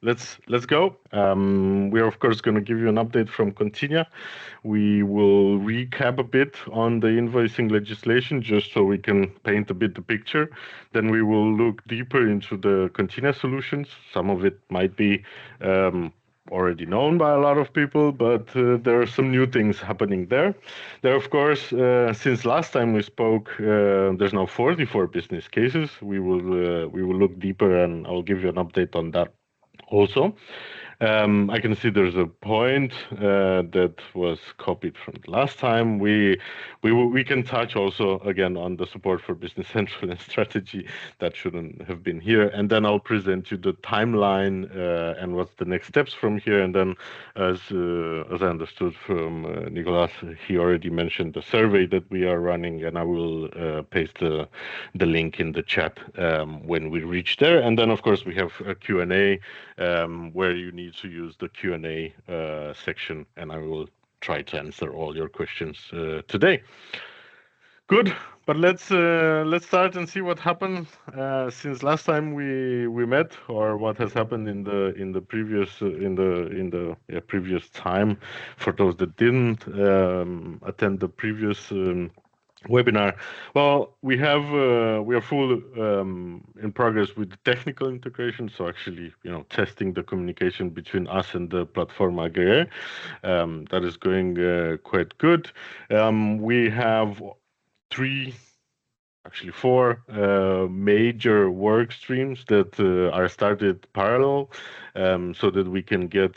let's go. We are of course going to give you an update from Continia. We will recap a bit on the invoicing legislation just so we can paint a bit the picture. Then we will look deeper into the Continia solutions. Some of it might be already known by a lot of people, but there are some new things happening there. There, of course, since last time we spoke, there's now 44 business cases. We will look deeper, and I'll give you an update on that also. I can see there's a point that was copied from the last time. We can touch also again on the support for Business Central and strategy that shouldn't have been here, and then I'll present you the timeline and what's the next steps from here. And then, as I understood from Nicolas, he already mentioned the survey that we are running, and I will paste the link in the chat when we reach there. And then, of course, we have a Q&A where you need to use the Q&A section, and I will try to answer all your questions today. Good, but let's start and see what happened since last time we met, or what has happened in the previous time. For those that didn't attend the previous webinar. Well, we are full in progress with the technical integration. So actually, testing the communication between us and the platform aggregator. That is going quite good. We have four major work streams that are started parallel, so that we can get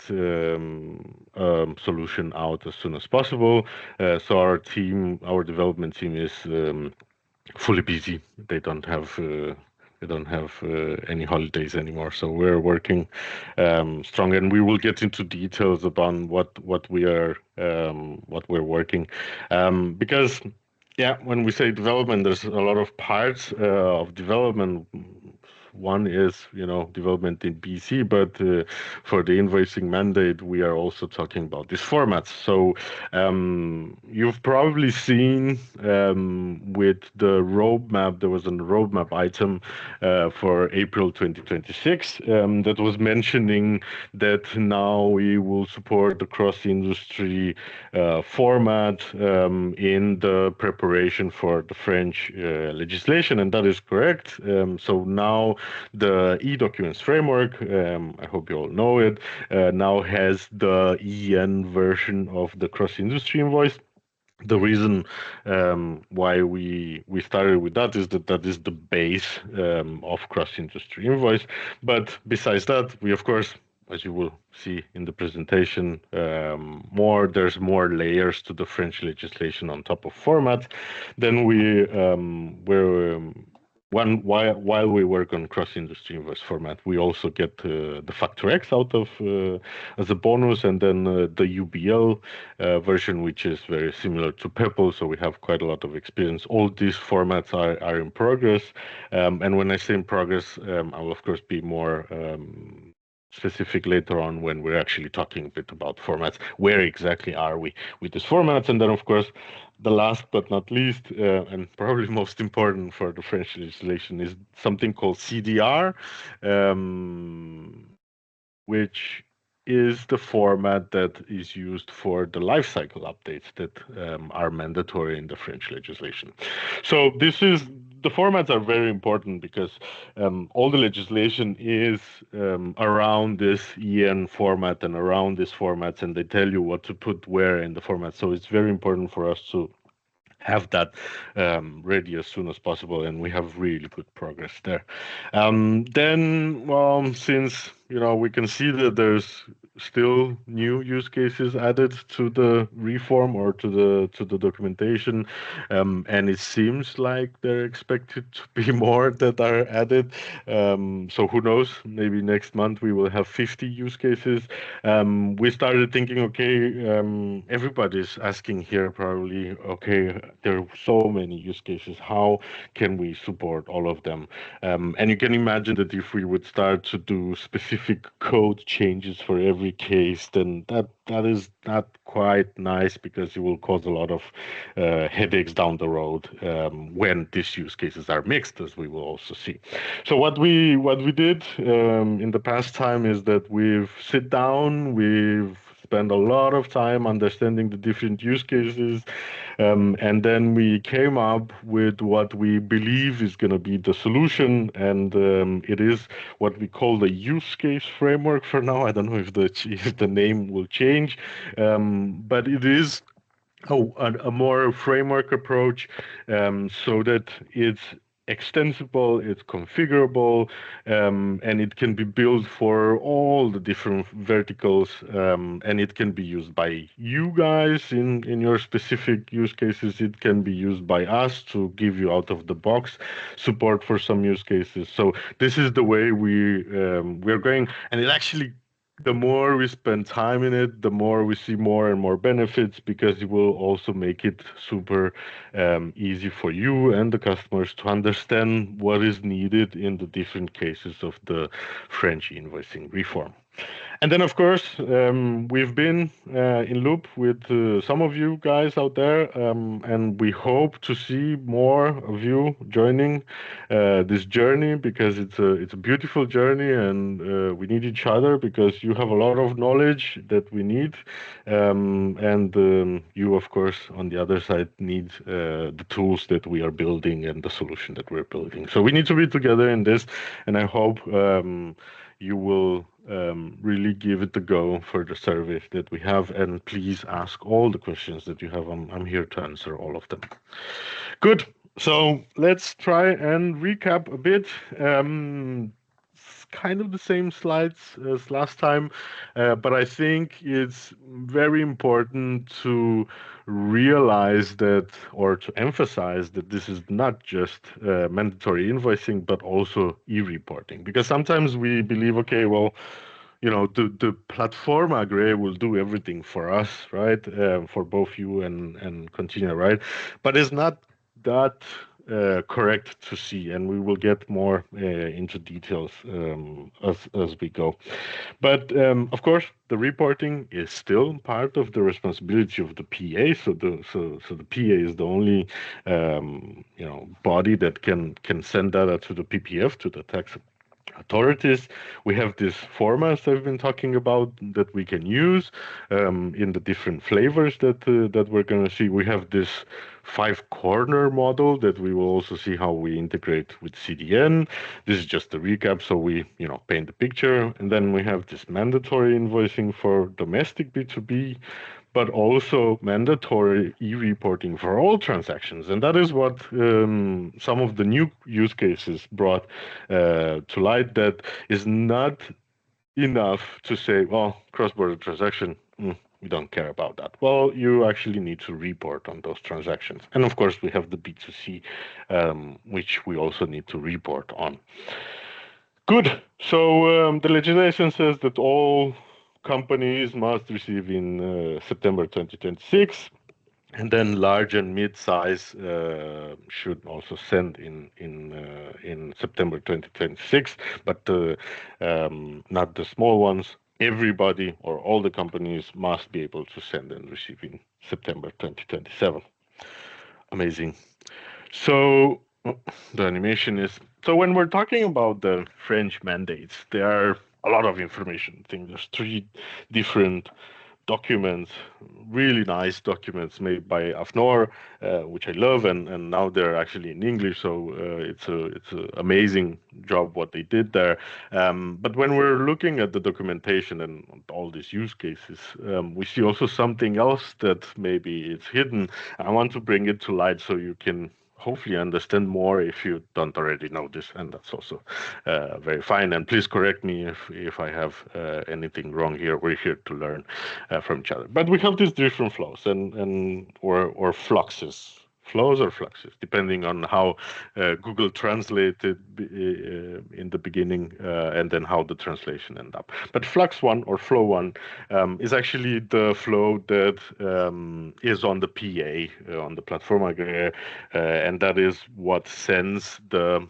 solution out as soon as possible. So our development team is fully busy. They don't have any holidays anymore, so we're working strong, and we will get into details about what we're working, because when we say development, there's a lot of parts of development. One is, development in BC, but for the invoicing mandate, we are also talking about these formats. So you've probably seen with the roadmap, there was a roadmap item for April 2026 that was mentioning that now we will support the cross-industry format in the preparation for the French legislation, and that is correct. So now the e-documents framework, I hope you all know it, now has the EN version of the cross-industry invoice. The reason why we started with that is that is the base of cross-industry invoice. But besides that, we, of course, as you will see in the presentation, there's more layers to the French legislation on top of formats. Then while we work on cross-industry invoice format, we also get the Factor X out of as a bonus, and then the UBL version, which is very similar to PEPL. So we have quite a lot of experience. All these formats are in progress, and when I say in progress, I will of course be more specific later on when we're actually talking a bit about formats. Where exactly are we with these formats? And then, of course, the last but not least, and probably most important for the French legislation, is something called CDR, which is the format that is used for the lifecycle updates that are mandatory in the French legislation. So the formats are very important because all the legislation is around this EN format and around these formats, and they tell you what to put where in the format. So it's very important for us to have that ready as soon as possible, and we have really good progress there. Then, well, since we can see that there's still new use cases added to the reform or to the documentation, and it seems like they're expected to be more that are added. So who knows? Maybe next month we will have 50 use cases. We started thinking, okay, everybody's asking here probably, okay, there are so many use cases. How can we support all of them? And you can imagine that if we would start to do specific code changes for every binary case, then that is not quite nice, because you will cause a lot of headaches down the road when these use cases are mixed, as we will also see. So what we did in the past time is that we've sit down, we've spent a lot of time understanding the different use cases, and then we came up with what we believe is going to be the solution, and it is what we call the use case framework for now. I don't know if the name will change, but it is a more framework approach, so that it's extensible, it's configurable, and it can be built for all the different verticals, and it can be used by you guys in your specific use cases. It can be used by us to give you out of the box support for some use cases. So this is the way we're going, and it actually, the more we spend time in it, the more we see more and more benefits, because it will also make it super easy for you and the customers to understand what is needed in the different cases of the French invoicing reform. And then, of course, we've been in loop with some of you guys out there, and we hope to see more of you joining this journey, because it's a beautiful journey, and we need each other, because you have a lot of knowledge that we need, and you, of course, on the other side, need the tools that we are building and the solution that we're building. So we need to be together in this, and I hope you will really give it a go for the survey that we have, and please ask all the questions that you have. I'm here to answer all of them. Good. So let's try and recap a bit. It's kind of the same slides as last time, but I think it's very important to realize that, or to emphasize that, this is not just mandatory invoicing, but also e-reporting. Because sometimes we believe, okay, well, the platform agree will do everything for us, right? For both you and Continia, right? But it's not that correct to see, and we will get more into details as we go. But of course, the reporting is still part of the responsibility of the PA. So the PA is the only body that can send data to the PPF, to the tax authorities. We have these formats I've been talking about that we can use in the different flavors that we're going to see. We have this 5-corner model that we will also see how we integrate with CDN. This is just a recap, so we paint the picture. And then we have this mandatory invoicing for domestic B2B, but also mandatory e-reporting for all transactions. And that is what some of the new use cases brought to light, that is not enough to say, well, cross-border transaction, we don't care about that. Well, you actually need to report on those transactions. And of course, we have the B2C, which we also need to report on. Good. So the legislation says that all companies must receive in September 2026, and then large and mid-size should also send in September 2026, but not the small ones. Everybody, or all the companies, must be able to send and receive in September 2027. Amazing. So the animation is, so when we're talking about the French mandates, there are a lot of information. I think there's 3 different documents, really nice documents made by AFNOR, which I love, and now they're actually in English, so it's a amazing job what they did there. But when we're looking at the documentation and all these use cases, we see also something else that maybe it's hidden. I want to bring it to light so you can hopefully understand more if you don't already know this, and that's also very fine. And please correct me if I have anything wrong here. We're here to learn from each other. But we have these different flows or fluxes. Flows or fluxes, depending on how Google translated in the beginning and then how the translation ended up. But flux 1 or flow 1 is actually the flow that is on the PA, on the platform aggregator, and that is what sends the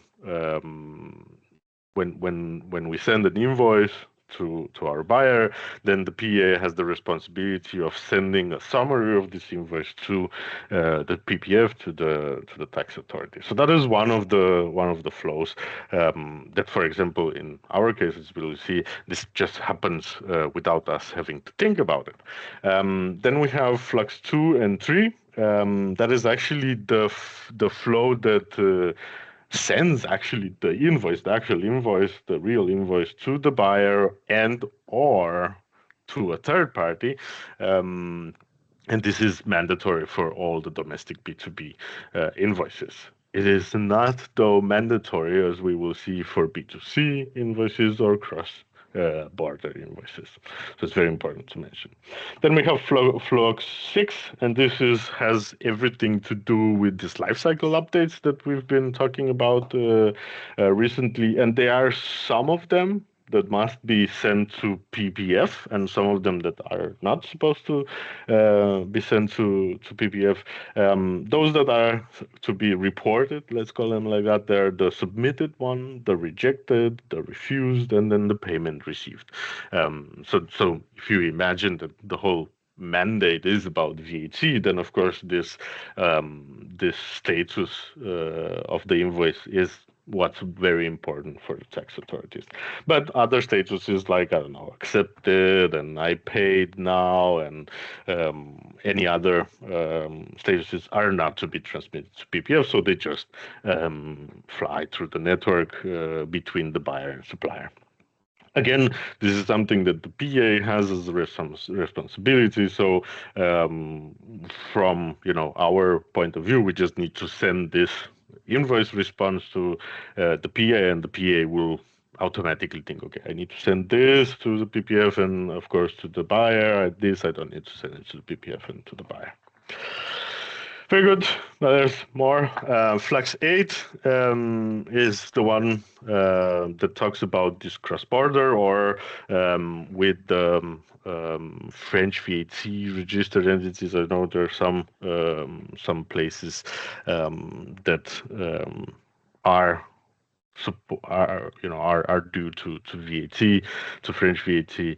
when we send an invoice to our buyer, then the PA has the responsibility of sending a summary of this invoice to the PPF, to the tax authority. So that is one of the flows that, for example, in our case, as we'll see, this just happens without us having to think about it. Then we have flux 2 and 3. That is actually the flow that sends actually the invoice, the actual invoice, the real invoice to the buyer and or to a third party. And this is mandatory for all the domestic B2B invoices. It is not, though, mandatory, as we will see, for B2C invoices or cross-border invoices. So it's very important to mention. Then we have Flux 6, and this has everything to do with these lifecycle updates that we've been talking about recently. And there are some of them that must be sent to PPF, and some of them that are not supposed to be sent to PPF. Those that are to be reported, let's call them like that, they're the submitted one, the rejected, the refused, and then the payment received. So if you imagine that the whole mandate is about VAT, then of course this status of the invoice is what's very important for the tax authorities. But other statuses like, I don't know, accepted and I paid now and any other statuses are not to be transmitted to PPF, so they just fly through the network between the buyer and supplier. Again, this is something that the PA has as a responsibility. So from our point of view, we just need to send this invoice response to the PA, and the PA will automatically think, okay, I need to send this to the PPF and of course to the buyer. This I don't need to send it to the PPF and to the buyer. Very good. Now there's more. Flux 8 is the one that talks about this cross-border or with the French VAT registered entities. I know there are some places that are due to VAT, to French VAT,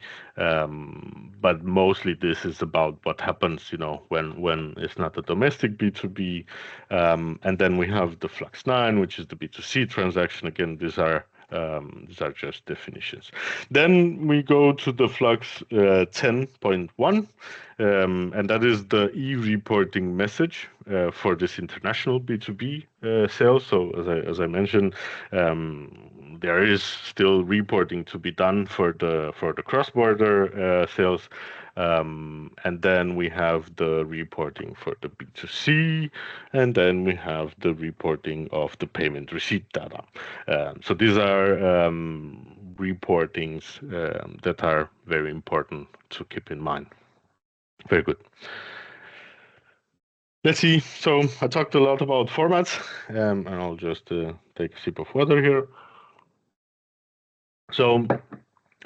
but mostly this is about what happens, when it's not a domestic B2B, and then we have the Flux 9, which is the B2C transaction. Again, these are just definitions. Then we go to the Flux 10.1, and that is the e-reporting message for this international B2B sales. So as I mentioned, there is still reporting to be done for the cross-border sales. And then we have the reporting for the B2C, and then we have the reporting of the payment receipt data. So these are reportings that are very important to keep in mind. Very good. Let's see. So I talked a lot about formats, and I'll just take a sip of water here. So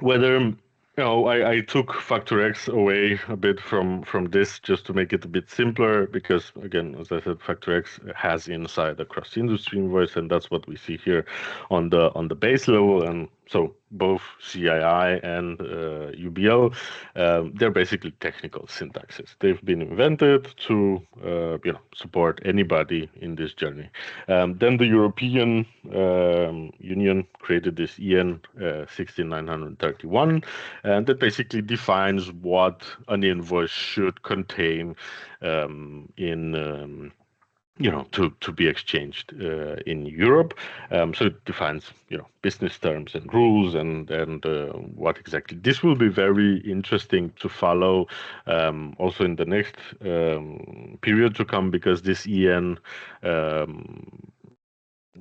whether I took Factor X away a bit from this just to make it a bit simpler, because again, as I said, Factor X has inside a cross-industry invoice, and that's what we see here on the base level. And so both CII and UBL, they're basically technical syntaxes. They've been invented to support anybody in this journey. Then the European Union created this EN 16931, and that basically defines what an invoice should contain to be exchanged in Europe. So it defines, business terms and rules and what exactly. This will be very interesting to follow also in the next period to come, because this EN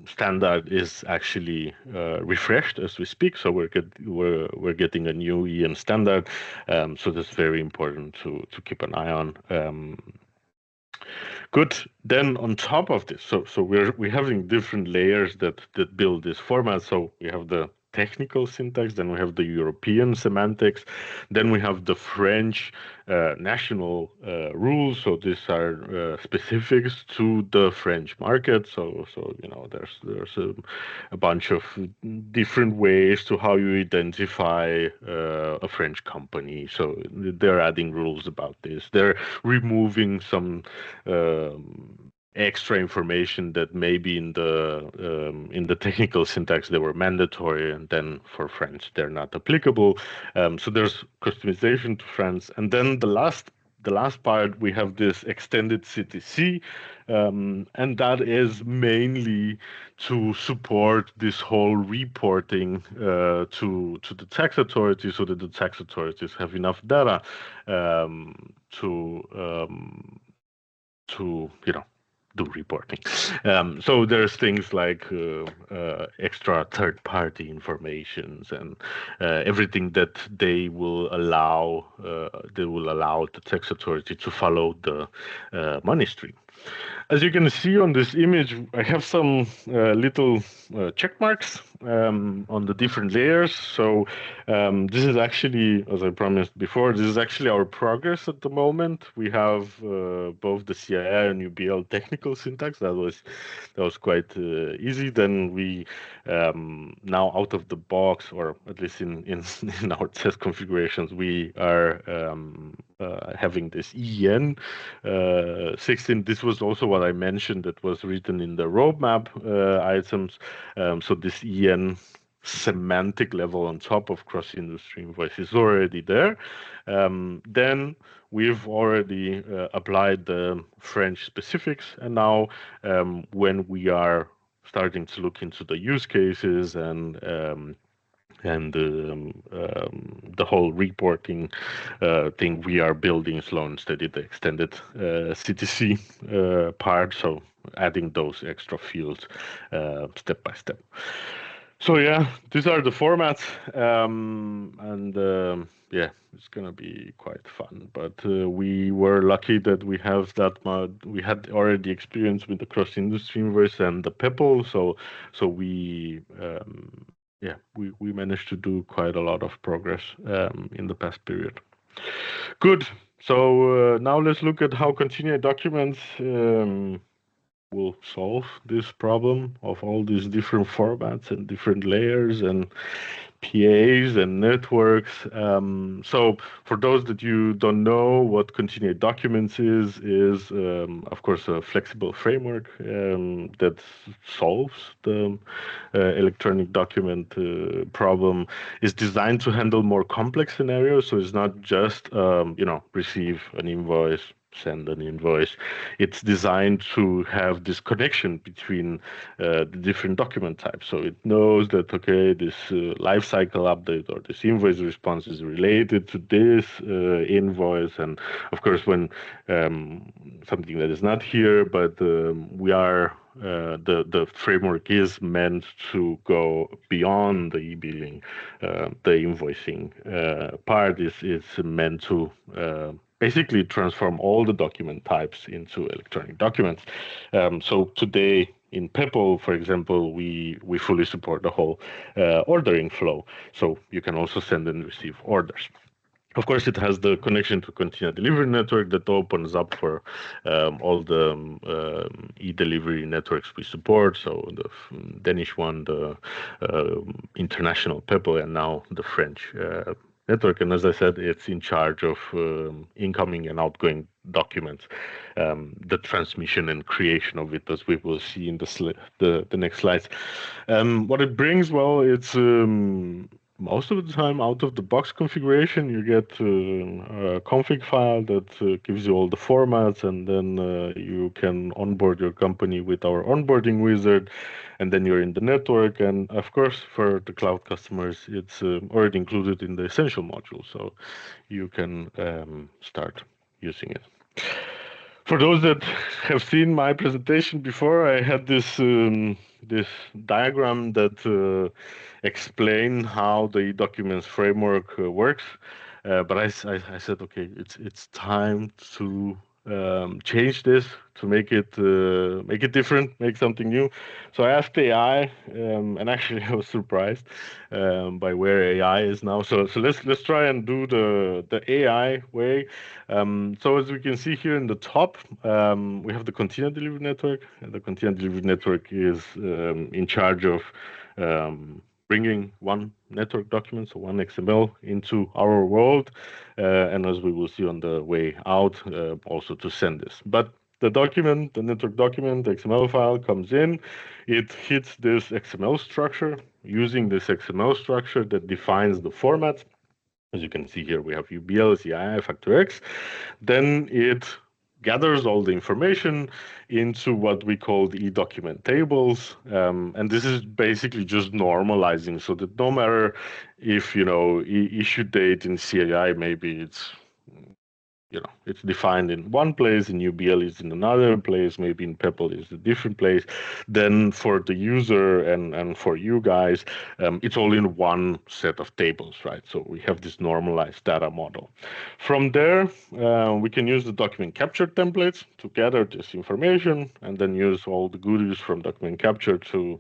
standard is actually refreshed as we speak. So we're getting a new EN standard. So that's very important to keep an eye on. Good. Then on top of this, so we're having different layers that build this format. So we have the technical syntax, then we have the European semantics, then we have the French national rules. So these are specifics to the French market. So there's a bunch of different ways to how you identify a French company. So they're adding rules about this. They're removing some extra information that maybe in the technical syntax they were mandatory, and then for French they're not applicable. So there's customization to France, and then the last part we have this extended CTC, and that is mainly to support this whole reporting to the tax authorities, so that the tax authorities have enough data to do reporting. So there's things like extra third-party informations and everything that they will allow the tax authority to follow the money stream. As you can see on this image, I have some little check marks on the different layers. So this is actually, as I promised before, this is actually our progress at the moment. We have both the CII and UBL technical syntax. That was quite easy. Then we now out of the box, or at least in our test configurations, we are having this EN 16. This was also what I mentioned that was written in the roadmap items. So this EN semantic level on top of cross-industry invoice is already there. Then we've already applied the French specifics, and now when we are starting to look into the use cases and the whole reporting thing, we are building slow and steady the extended CTC part, so adding those extra fields step by step. So yeah, these are the formats, and yeah, it's gonna be quite fun. But we were lucky that we have that we had already experience with the cross-industry invoice and the PEPL, so we we managed to do quite a lot of progress in the past period. Good. So now let's look at how Continia documents will solve this problem of all these different formats and different layers and PAs and networks. So for those that you don't know, what Continia Documents is of course a flexible framework that solves the electronic document problem. Is designed to handle more complex scenarios. So it's not just receive an invoice, send an invoice. It's designed to have this connection between the different document types. So it knows that, okay, this life cycle update or this invoice response is related to this invoice. And of course, when something that is not here, but we are the framework is meant to go beyond the e-billing. The invoicing part is meant to basically transform all the document types into electronic documents. So today in PEPL, for example, we fully support the whole ordering flow. So you can also send and receive orders. Of course, it has the connection to Continia Delivery Network that opens up for all the e-delivery networks we support. So the Danish one, the international PEPL, and now the French network. And as I said, it's in charge of incoming and outgoing documents, the transmission and creation of it, as we will see in the next slides. What it brings, well, it's most of the time out-of-the-box configuration. You get a config file that gives you all the formats, and then you can onboard your company with our onboarding wizard, and then you're in the network. And of course, for the cloud customers, it's already included in the essential module, so you can start using it. For those that have seen my presentation before, I had this this diagram that explain how the documents framework works. But I said, okay, it's time to change this, to make it different, make something new. So I asked AI, and actually I was surprised by where AI is now. So let's try and do the AI way. So as we can see here in the top, we have the Continia Delivery Network. And the Continia Delivery Network is in charge of bringing one network document, so one XML, into our world, and as we will see on the way out, also to send this. But the document, the network document, the XML file comes in, it hits this XML structure. Using this XML structure that defines the format, as you can see here, we have UBL, CII, factor X. Then it gathers all the information into what we call the e-document tables. And this is basically just normalizing, so that no matter if, issue date in CII, maybe it's defined in one place, in UBL is in another place, maybe in Peppol is a different place. Then for the user and for you guys, it's all in one set of tables, right? So we have this normalized data model. From there, we can use the document capture templates to gather this information, and then use all the goodies from document capture to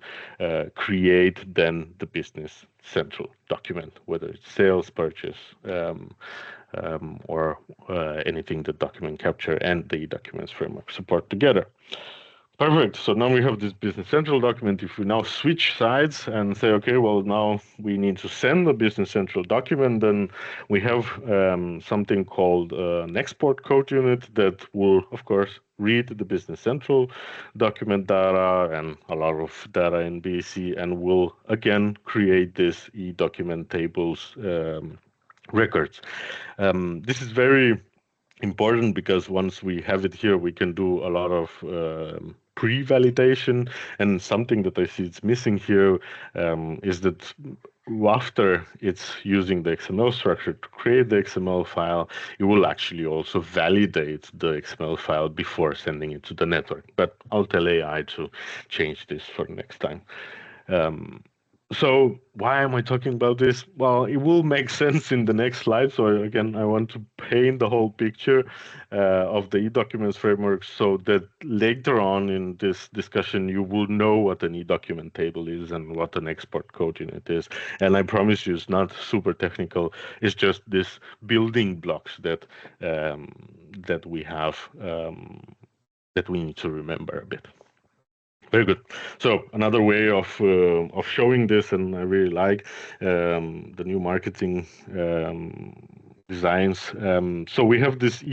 create then the business central document, whether it's sales, purchase, or anything that document capture and the documents framework support together. Perfect. So now we have this Business Central document. If we now switch sides and say, okay, well, now we need to send the Business Central document, then we have something called an export code unit that will, of course, read the Business Central document data and a lot of data in BAC, and will again create this e-document tables records. This is very important because once we have it here, we can do a lot of pre-validation. And something that I see it's missing here is that after it's using the XML structure to create the XML file, it will actually also validate the XML file before sending it to the network. But I'll tell AI to change this for next time. So why am I talking about this? Well, it will make sense in the next slide. So again, I want to paint the whole picture of the e-documents framework, so that later on in this discussion, you will know what an e-document table is and what an export code unit is. And I promise you, it's not super technical. It's just this building blocks that that we have that we need to remember a bit. Very good. So another way of showing this, and I really like the new marketing designs. So we have this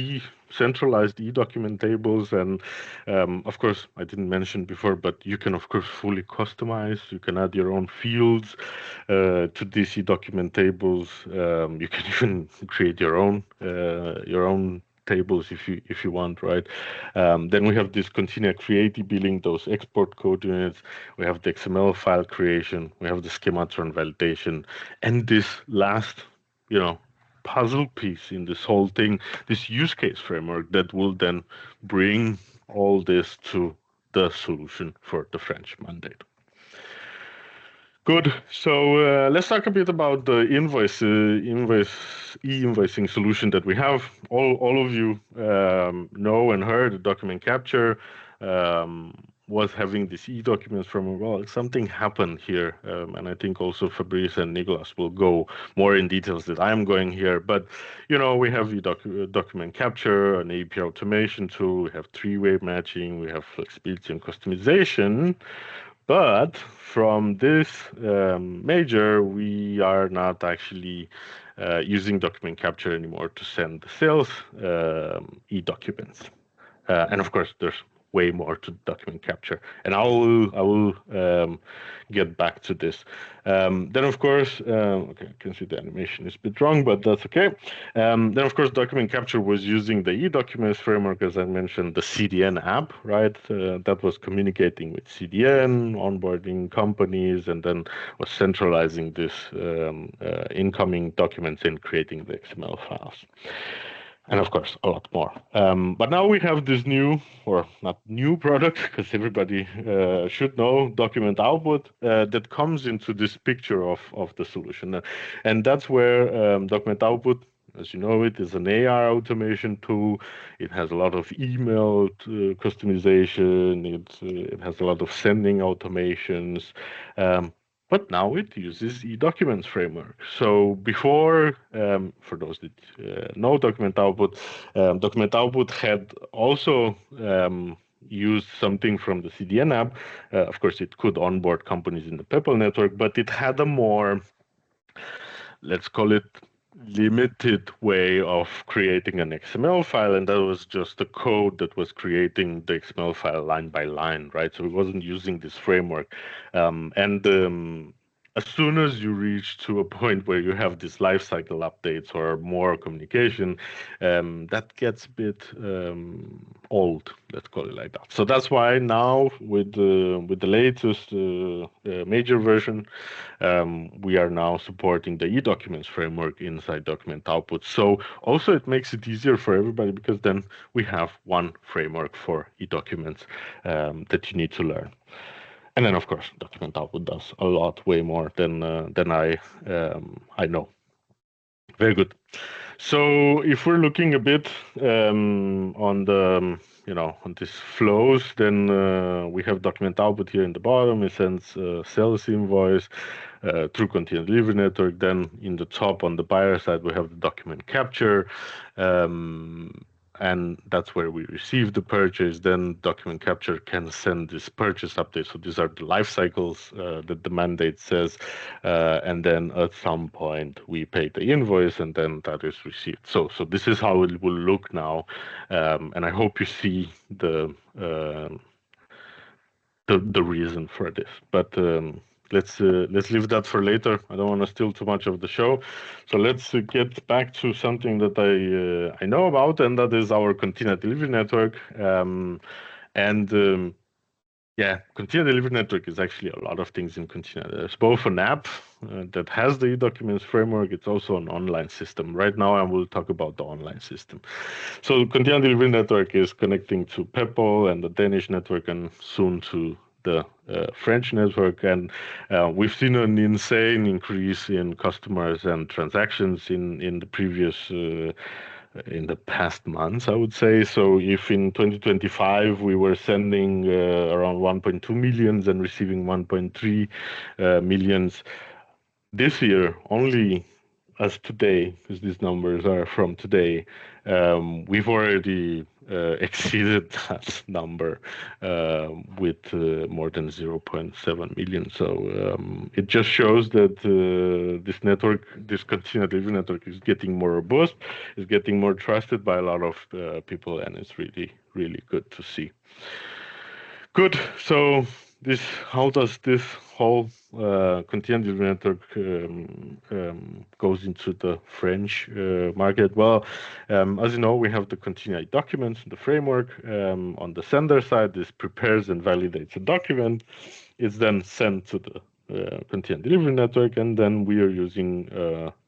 centralized e-document tables, and of course, I didn't mention before, but you can of course fully customize. You can add your own fields to these e-document tables. You can even create your own tables if you want, right? Then we have this Continia creative billing, those export code units. We have the XML file creation. We have the schematron validation, and this last, puzzle piece in this whole thing, this use case framework that will then bring all this to the solution for the French mandate. Good. So let's talk a bit about the e-invoicing solution that we have. All of you know and heard document capture was having this e-documents from, well, something happened here. And I think also Fabrice and Nicolas will go more in details that I'm going here. But, we have document capture, an API automation tool, we have three-way matching, we have flexibility and customization. But from this major, we are not actually using document capture anymore to send the sales e-documents. And of course, there's way more to document capture, and I will get back to this. Then of course, okay, I can see the animation is a bit wrong, but that's okay. Then of course, document capture was using the e-documents framework, as I mentioned, the CDN app, right? That was communicating with CDN, onboarding companies, and then was centralizing this incoming documents and creating the XML files. And of course, a lot more. But now we have this new, or not new product, because everybody should know, document output that comes into this picture of the solution. And that's where document output as you know, it is an AR automation tool. It has a lot of email customization. It has a lot of sending automations. But now it uses e-documents framework. So before, for those that know document output had also used something from the CDN app. Of course, it could onboard companies in the PayPal network, but it had a more, let's call it, limited way of creating an XML file, and that was just the code that was creating the XML file line by line, right? So it wasn't using this framework. As soon as you reach to a point where you have these lifecycle updates or more communication, that gets a bit old, let's call it like that. So that's why now with the latest major version, we are now supporting the e-documents framework inside document output. So also it makes it easier for everybody, because then we have one framework for e-documents that you need to learn. And then, of course, document output does a lot, way more than I know. Very good. So if we're looking a bit on the on these flows, then we have document output here in the bottom. It sends sales invoice through Continia Delivery Network. Then in the top on the buyer side, we have the document capture. And that's where we receive the purchase. Then document capture can send this purchase update. So these are the life cycles that the mandate says. And then at some point we pay the invoice, and then that is received. So this is how it will look now. And I hope you see the reason for this. But let's leave that for later. I don't want to steal too much of the show. So let's get back to something that I know about, and that is our Continia Delivery Network. Yeah, Continia Delivery Network is actually a lot of things in Continia. There's both an app that has the e-documents framework. It's also an online system. Right now, I will talk about the online system. So Continia Delivery Network is connecting to PayPal and the Danish network, and soon to the French network. And we've seen an insane increase in customers and transactions in the previous in the past months, I would say. So if in 2025 we were sending around 1.2 millions and receiving 1.3 millions, this year, only as today, because these numbers are from today, we've already exceeded that number with more than 0.7 million. So it just shows that this network, this Continia Delivery Network, is getting more robust, is getting more trusted by a lot of people, and it's really, really good to see. Good. So how does this whole Continia Delivery Network goes into the French market? Well, as you know, we have the Continia documents, the framework. On the sender side, this prepares and validates a document. It's then sent to the Continia Delivery Network, and then we are using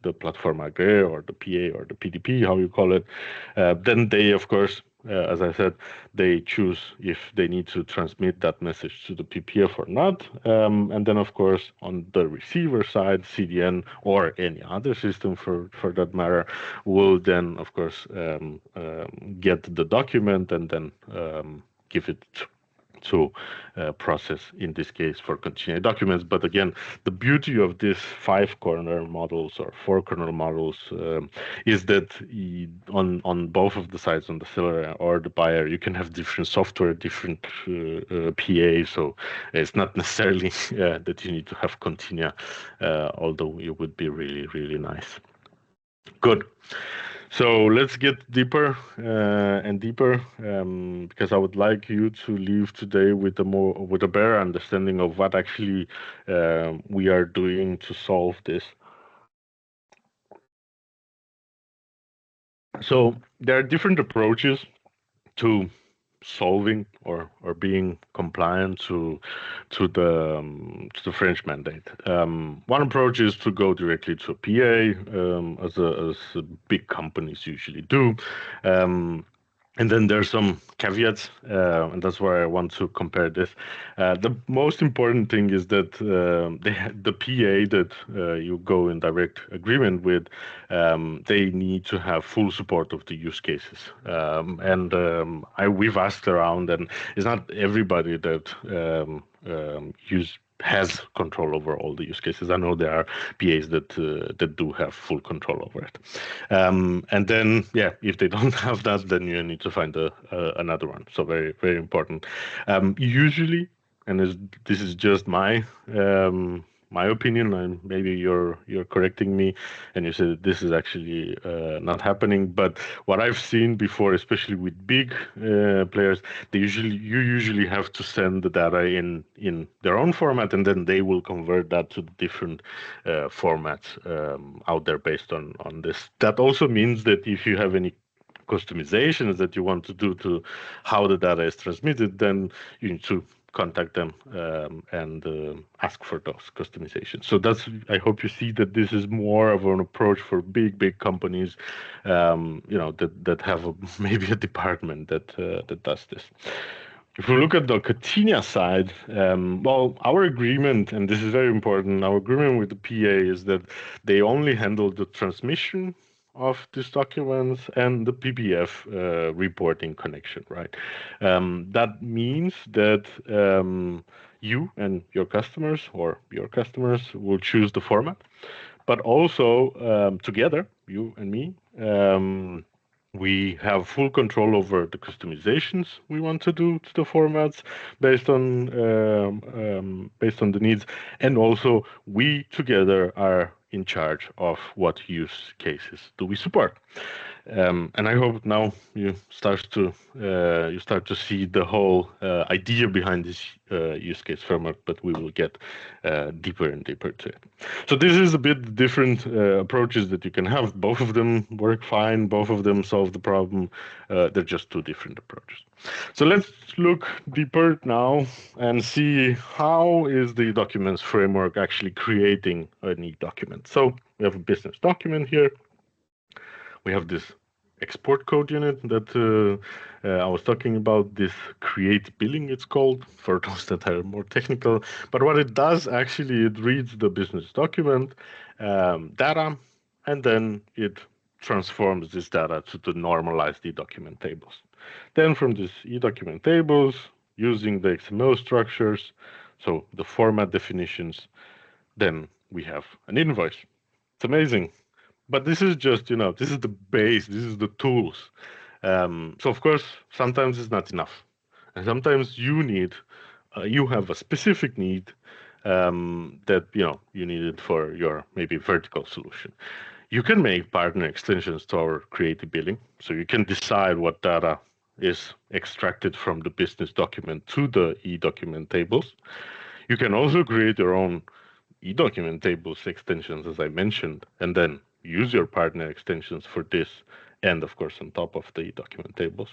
the platform aggregator, or the PA, or the PDP, how you call it. Then they, of course, as I said, they choose if they need to transmit that message to the PPF or not. And then, of course, on the receiver side, CDN or any other system for that matter, will then, of course, get the document and then give it to process, in this case, for Continia documents. But again, the beauty of these 5-corner models or 4-corner models is that on both of the sides, on the seller or the buyer, you can have different software, different PA. So it's not necessarily that you need to have Continia, although it would be really, really nice. Good. So let's get deeper and deeper, because I would like you to leave today with a better understanding of what actually we are doing to solve this. So there are different approaches to solving or being compliant to the French mandate. One approach is to go directly to a PA, as big companies usually do. And then there's some caveats, and that's where I want to compare this. The most important thing is that the PA that you go in direct agreement with, they need to have full support of the use cases. We've asked around, and it's not everybody that has control over all the use cases. I know there are PAs that do have full control over it. And then, yeah, if they don't have that, then you need to find another one. So very, very important. Usually, and this is just my opinion, and maybe you're correcting me, and you said this is actually not happening. But what I've seen before, especially with big players, you usually have to send the data in their own format, and then they will convert that to different formats out there based on this. That also means that if you have any customizations that you want to do to how the data is transmitted, then you need to contact them and ask for those customizations. So I hope you see that this is more of an approach for big companies, that have maybe a department that does this. If we look at the Continia side, well, our agreement, and this is very important, our agreement with the PA is that they only handle the transmission of these documents and the PBF reporting connection, right? That means that you and your customers will choose the format, but also together, you and me, we have full control over the customizations we want to do to the formats based on the needs, and also we together are in charge of what use cases do we support. And I hope now you start to see the whole idea behind this use case framework, but we will get deeper and deeper to it. So this is a bit different approaches that you can have. Both of them work fine. Both of them solve the problem. They're just two different approaches. So let's look deeper now and see how is the documents framework actually creating an e-document. So we have a business document here. We have this export code unit that I was talking about, this create billing, it's called, for those that are more technical. But what it does, actually, it reads the business document data, and then it transforms this data to the normalized e-document tables. Then from these e-document tables, using the XML structures, so the format definitions, then we have an invoice. It's amazing. But this is just, this is the base, this is the tools. So of course, sometimes it's not enough. And sometimes you have a specific need that, you need it for your maybe vertical solution. You can make partner extensions to our creative billing. So you can decide what data is extracted from the business document to the e-document tables. You can also create your own e-document tables extensions, as I mentioned, and then use your partner extensions for this, and of course on top of the e-document tables.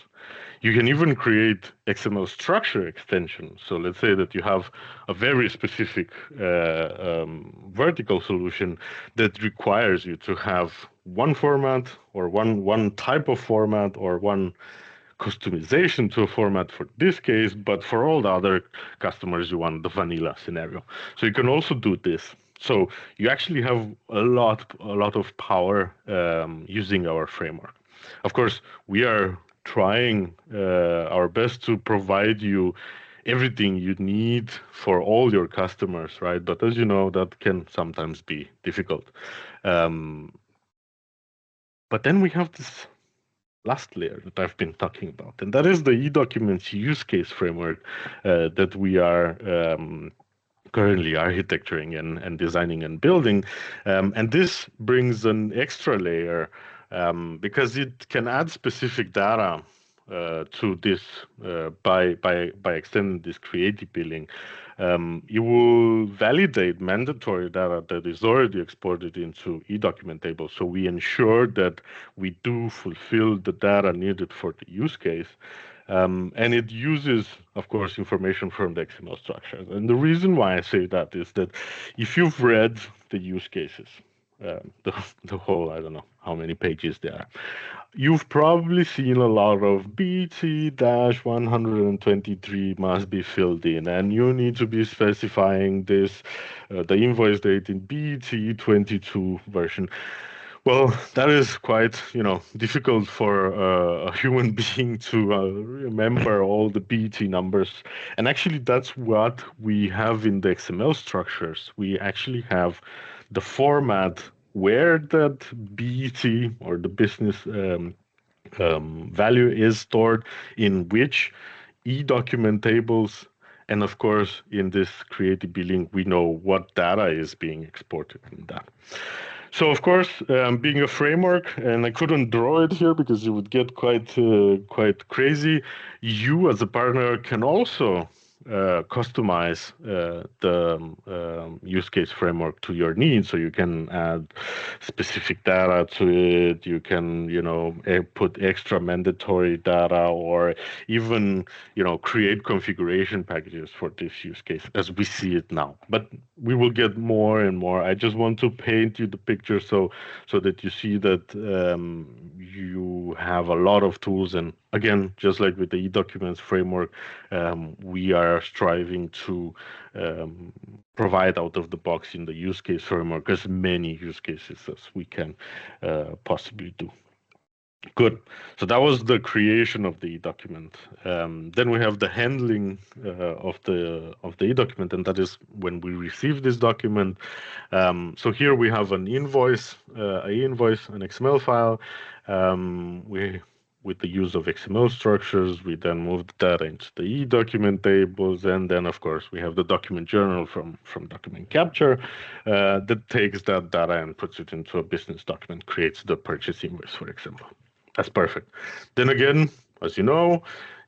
You can even create XML structure extensions. So let's say that you have a very specific vertical solution that requires you to have one format or one type of format or one customization to a format for this case, but for all the other customers, you want the vanilla scenario. So you can also do this. So you actually have a lot of power using our framework. Of course, we are trying our best to provide you everything you need for all your customers, right? But as you know, that can sometimes be difficult. But then we have this last layer that I've been talking about, and that is the e-documents use case framework that we are currently architecturing and designing and building. And this brings an extra layer because it can add specific data to this by extending this creative billing. You will validate mandatory data that is already exported into e-document tables. So we ensure that we do fulfill the data needed for the use case. And it uses, of course, information from the XML structures. And the reason why I say that is that if you've read the use cases, the whole, I don't know how many pages there are, You've probably seen a lot of BT-123 must be filled in, and you need to be specifying this, the invoice date in BT22 version. Well, that is quite, difficult for a human being to remember all the BT numbers. And actually, that's what we have in the XML structures. We actually have the format where that BT or the business value is stored in which e-document tables. And of course, in this creative billing, we know what data is being exported in that. So of course, being a framework, and I couldn't draw it here because it would get quite crazy. You as a partner can also customize the use case framework to your needs. So you can add specific data to it. You can, put extra mandatory data, or even, create configuration packages for this use case as we see it now. But we will get more and more. I just want to paint you the picture so that you see that you have a lot of tools. And again, just like with the e-documents framework, we are striving to provide out of the box in the use case framework as many use cases as we can possibly do. Good. So that was the creation of the e-document. Then we have the handling of the e-document, and that is when we receive this document. So here we have an invoice, an XML file. With the use of XML structures, we then move the data into the e-document tables, and then of course we have the document journal from document capture that takes that data and puts it into a business document, creates the purchase invoice, for example. That's perfect. Then again, as you know,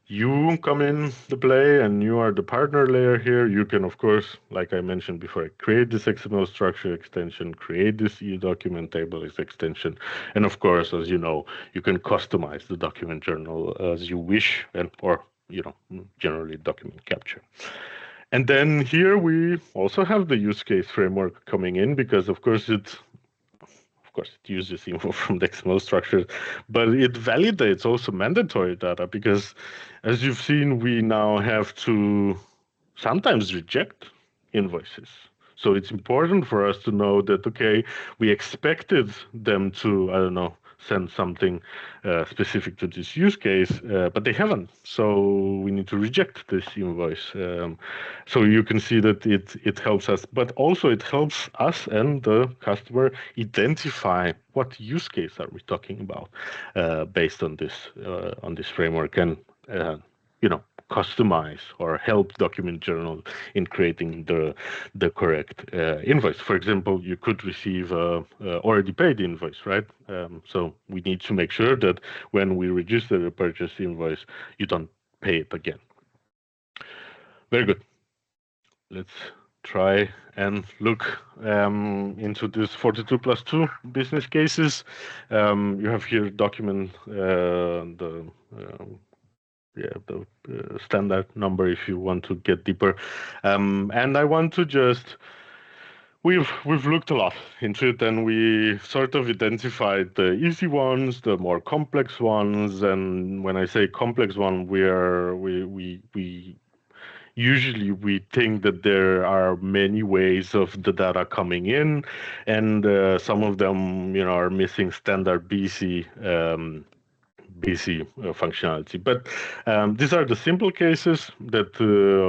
you come in the play and you are the partner layer here. You can, of course, like I mentioned before, create this XML structure extension, create this e-document table extension. And of course, as you know, you can customize the document journal as you wish, or, generally document capture. And then here we also have the use case framework coming in because, of course, it uses info from the XML structures, but it validates also mandatory data because, as you've seen, we now have to sometimes reject invoices. So it's important for us to know that, okay, we expected them to, I don't know, send something specific to this use case, but they haven't. So we need to reject this invoice. So you can see that it helps us, but also it helps us and the customer identify what use case are we talking about based on this framework, and customize or help document journal in creating the correct invoice. For example, you could receive a already paid invoice, right? So we need to make sure that when we register the purchase invoice, you don't pay it again. Very good. Let's try and look into this 42+2 business cases. You have here document the standard number if you want to get deeper. And I want to just, we've looked a lot into it, and we sort of identified the easy ones, the more complex ones. And when I say complex one, we usually we think that there are many ways of the data coming in, and some of them, are missing standard BC functionality. But these are the simple cases that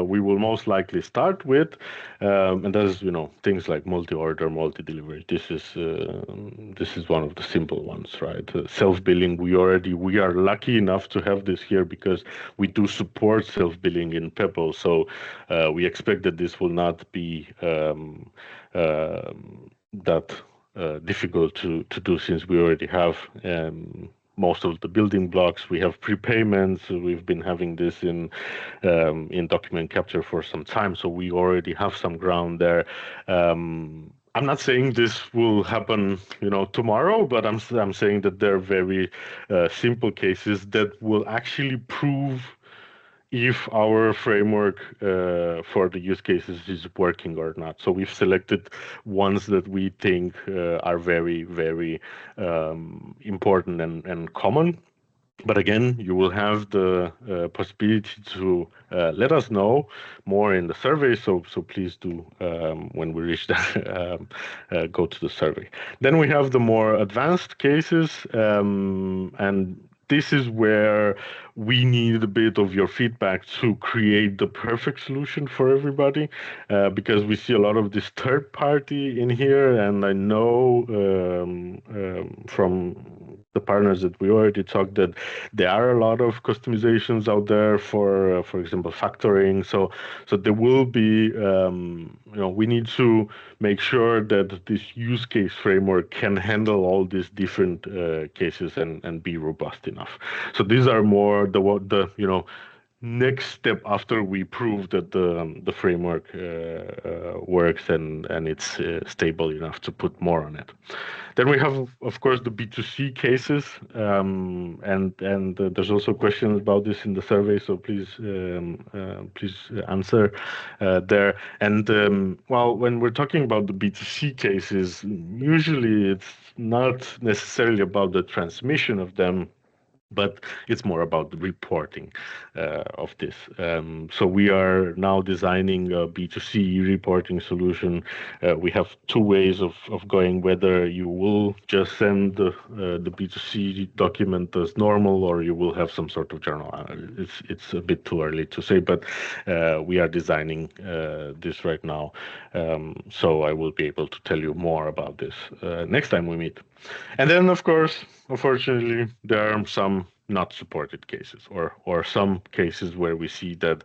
we will most likely start with, and that is, things like multi-order, multi-delivery. This is one of the simple ones, right? Self-billing. We are lucky enough to have this here because we do support self-billing in Pebble. So we expect that this will not be that difficult to do, since we already have most of the building blocks. We have prepayments. We've been having this in document capture for some time, so we already have some ground there. I'm not saying this will happen, tomorrow, but I'm saying that they're very simple cases that will actually prove if our framework for the use cases is working or not. So we've selected ones that we think are very, very important and common. But again, you will have the possibility to let us know more in the survey. So please do, when we reach that, go to the survey. Then we have the more advanced cases, and this is where we need a bit of your feedback to create the perfect solution for everybody, because we see a lot of this third party in here, and I know from the partners that we already talked that there are a lot of customizations out there for example, factoring. So there will be, we need to make sure that this use case framework can handle all these different cases and be robust enough. So these are more the next step after we prove that the framework works and it's stable enough to put more on it. Then we have, of course, the B2C cases, and there's also questions about this in the survey. So please answer there. And well, when we're talking about the B2C cases, usually it's not necessarily about the transmission of them, but it's more about the reporting of this. So we are now designing a B2C reporting solution. We have two ways of going, whether you will just send the B2C document as normal, or you will have some sort of journal. It's a bit too early to say, but we are designing this right now. So I will be able to tell you more about this next time we meet. And then, of course, unfortunately, there are some not supported cases, or some cases where we see that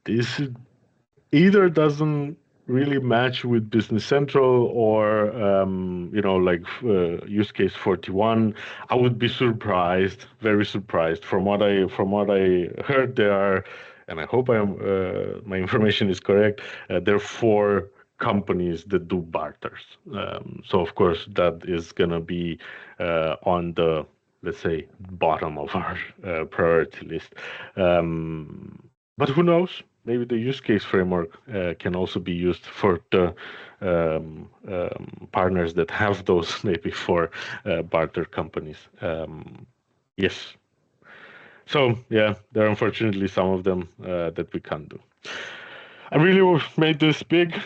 this either doesn't really match with Business Central, or like use case 41. I would be surprised, very surprised. From what I heard, there are, and I hope my information is correct, there are 4 companies that do barters. So of course that is gonna be on the, let's say, bottom of our priority list. But who knows? Maybe the use case framework can also be used for the partners that have those, maybe for barter companies. Yes. So yeah, there are unfortunately some of them that we can't do. I really made this big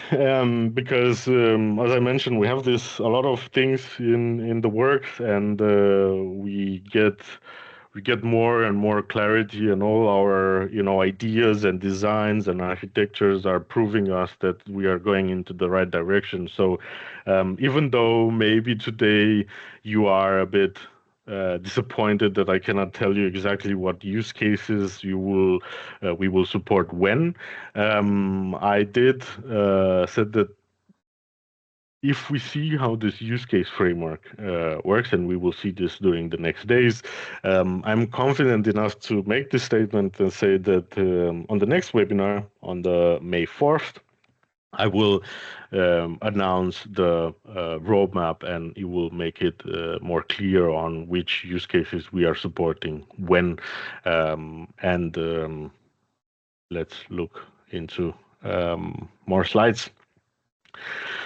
because, as I mentioned, we have a lot of things in the works, and we get more and more clarity, and all our ideas and designs and architectures are proving us that we are going into the right direction. So even though maybe today you are a bit disappointed that I cannot tell you exactly what use cases we will support when, I did said that if we see how this use case framework works, and we will see this during the next days, I'm confident enough to make this statement and say that on the next webinar, on the May 4th, I will announce the roadmap, and it will make it more clear on which use cases we are supporting when, and let's look into more slides.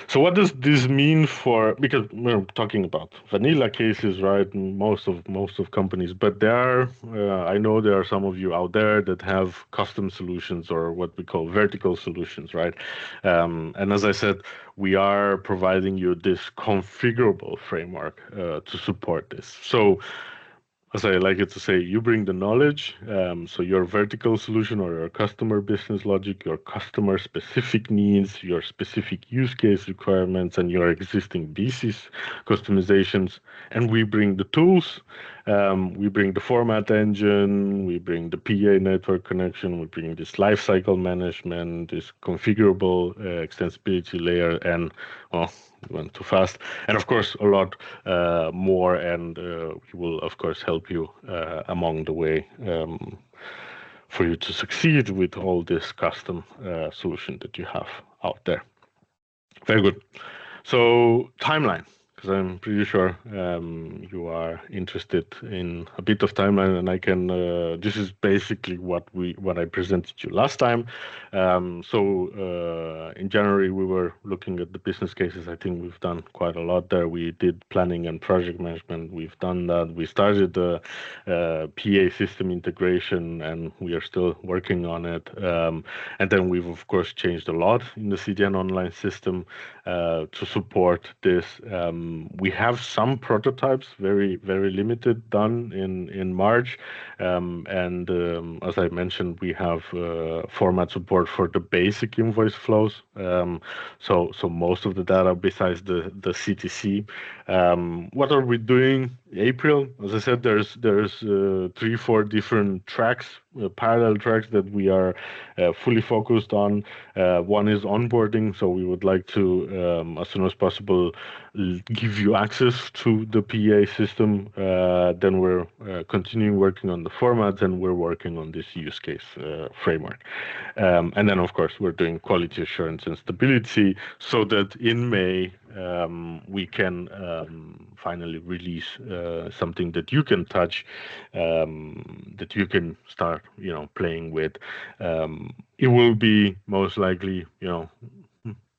So what does this mean for, because we're talking about vanilla cases, right? Most of companies, but there are, I know there are some of you out there that have custom solutions, or what we call vertical solutions, right? And as I said, we are providing you this configurable framework to support this. So, as I like it to say, you bring the knowledge. So your vertical solution, or your customer business logic, your customer specific needs, your specific use case requirements, and your existing BCs customizations. And we bring the tools. We bring the format engine. We bring the PA network connection. We bring this lifecycle management, this configurable extensibility layer, and went too fast, and of course a lot more, and we will of course help you along the way for you to succeed with all this custom solution that you have out there. Very good. So timeline. because I'm pretty sure you are interested in a bit of timeline, and I can. This is basically what I presented you last time. In January we were looking at the business cases. I think we've done quite a lot there. We did planning and project management. We've done that. We started the PA system integration, and we are still working on it. And then we've of course changed a lot in the CDN online system to support this. We have some prototypes, very limited, done in March, and as I mentioned, we have format support for the basic invoice flows. So most of the data besides the CTC. What are we doing? April, as I said, there's 3-4 different tracks, parallel tracks that we are fully focused on. One is onboarding, so we would like to, as soon as possible, give you access to the PA system. Then we're continuing working on the formats, and we're working on this use case framework. And then, of course, we're doing quality assurance and stability so that in May we can finally release something that you can touch, that you can start, playing with. It will be most likely,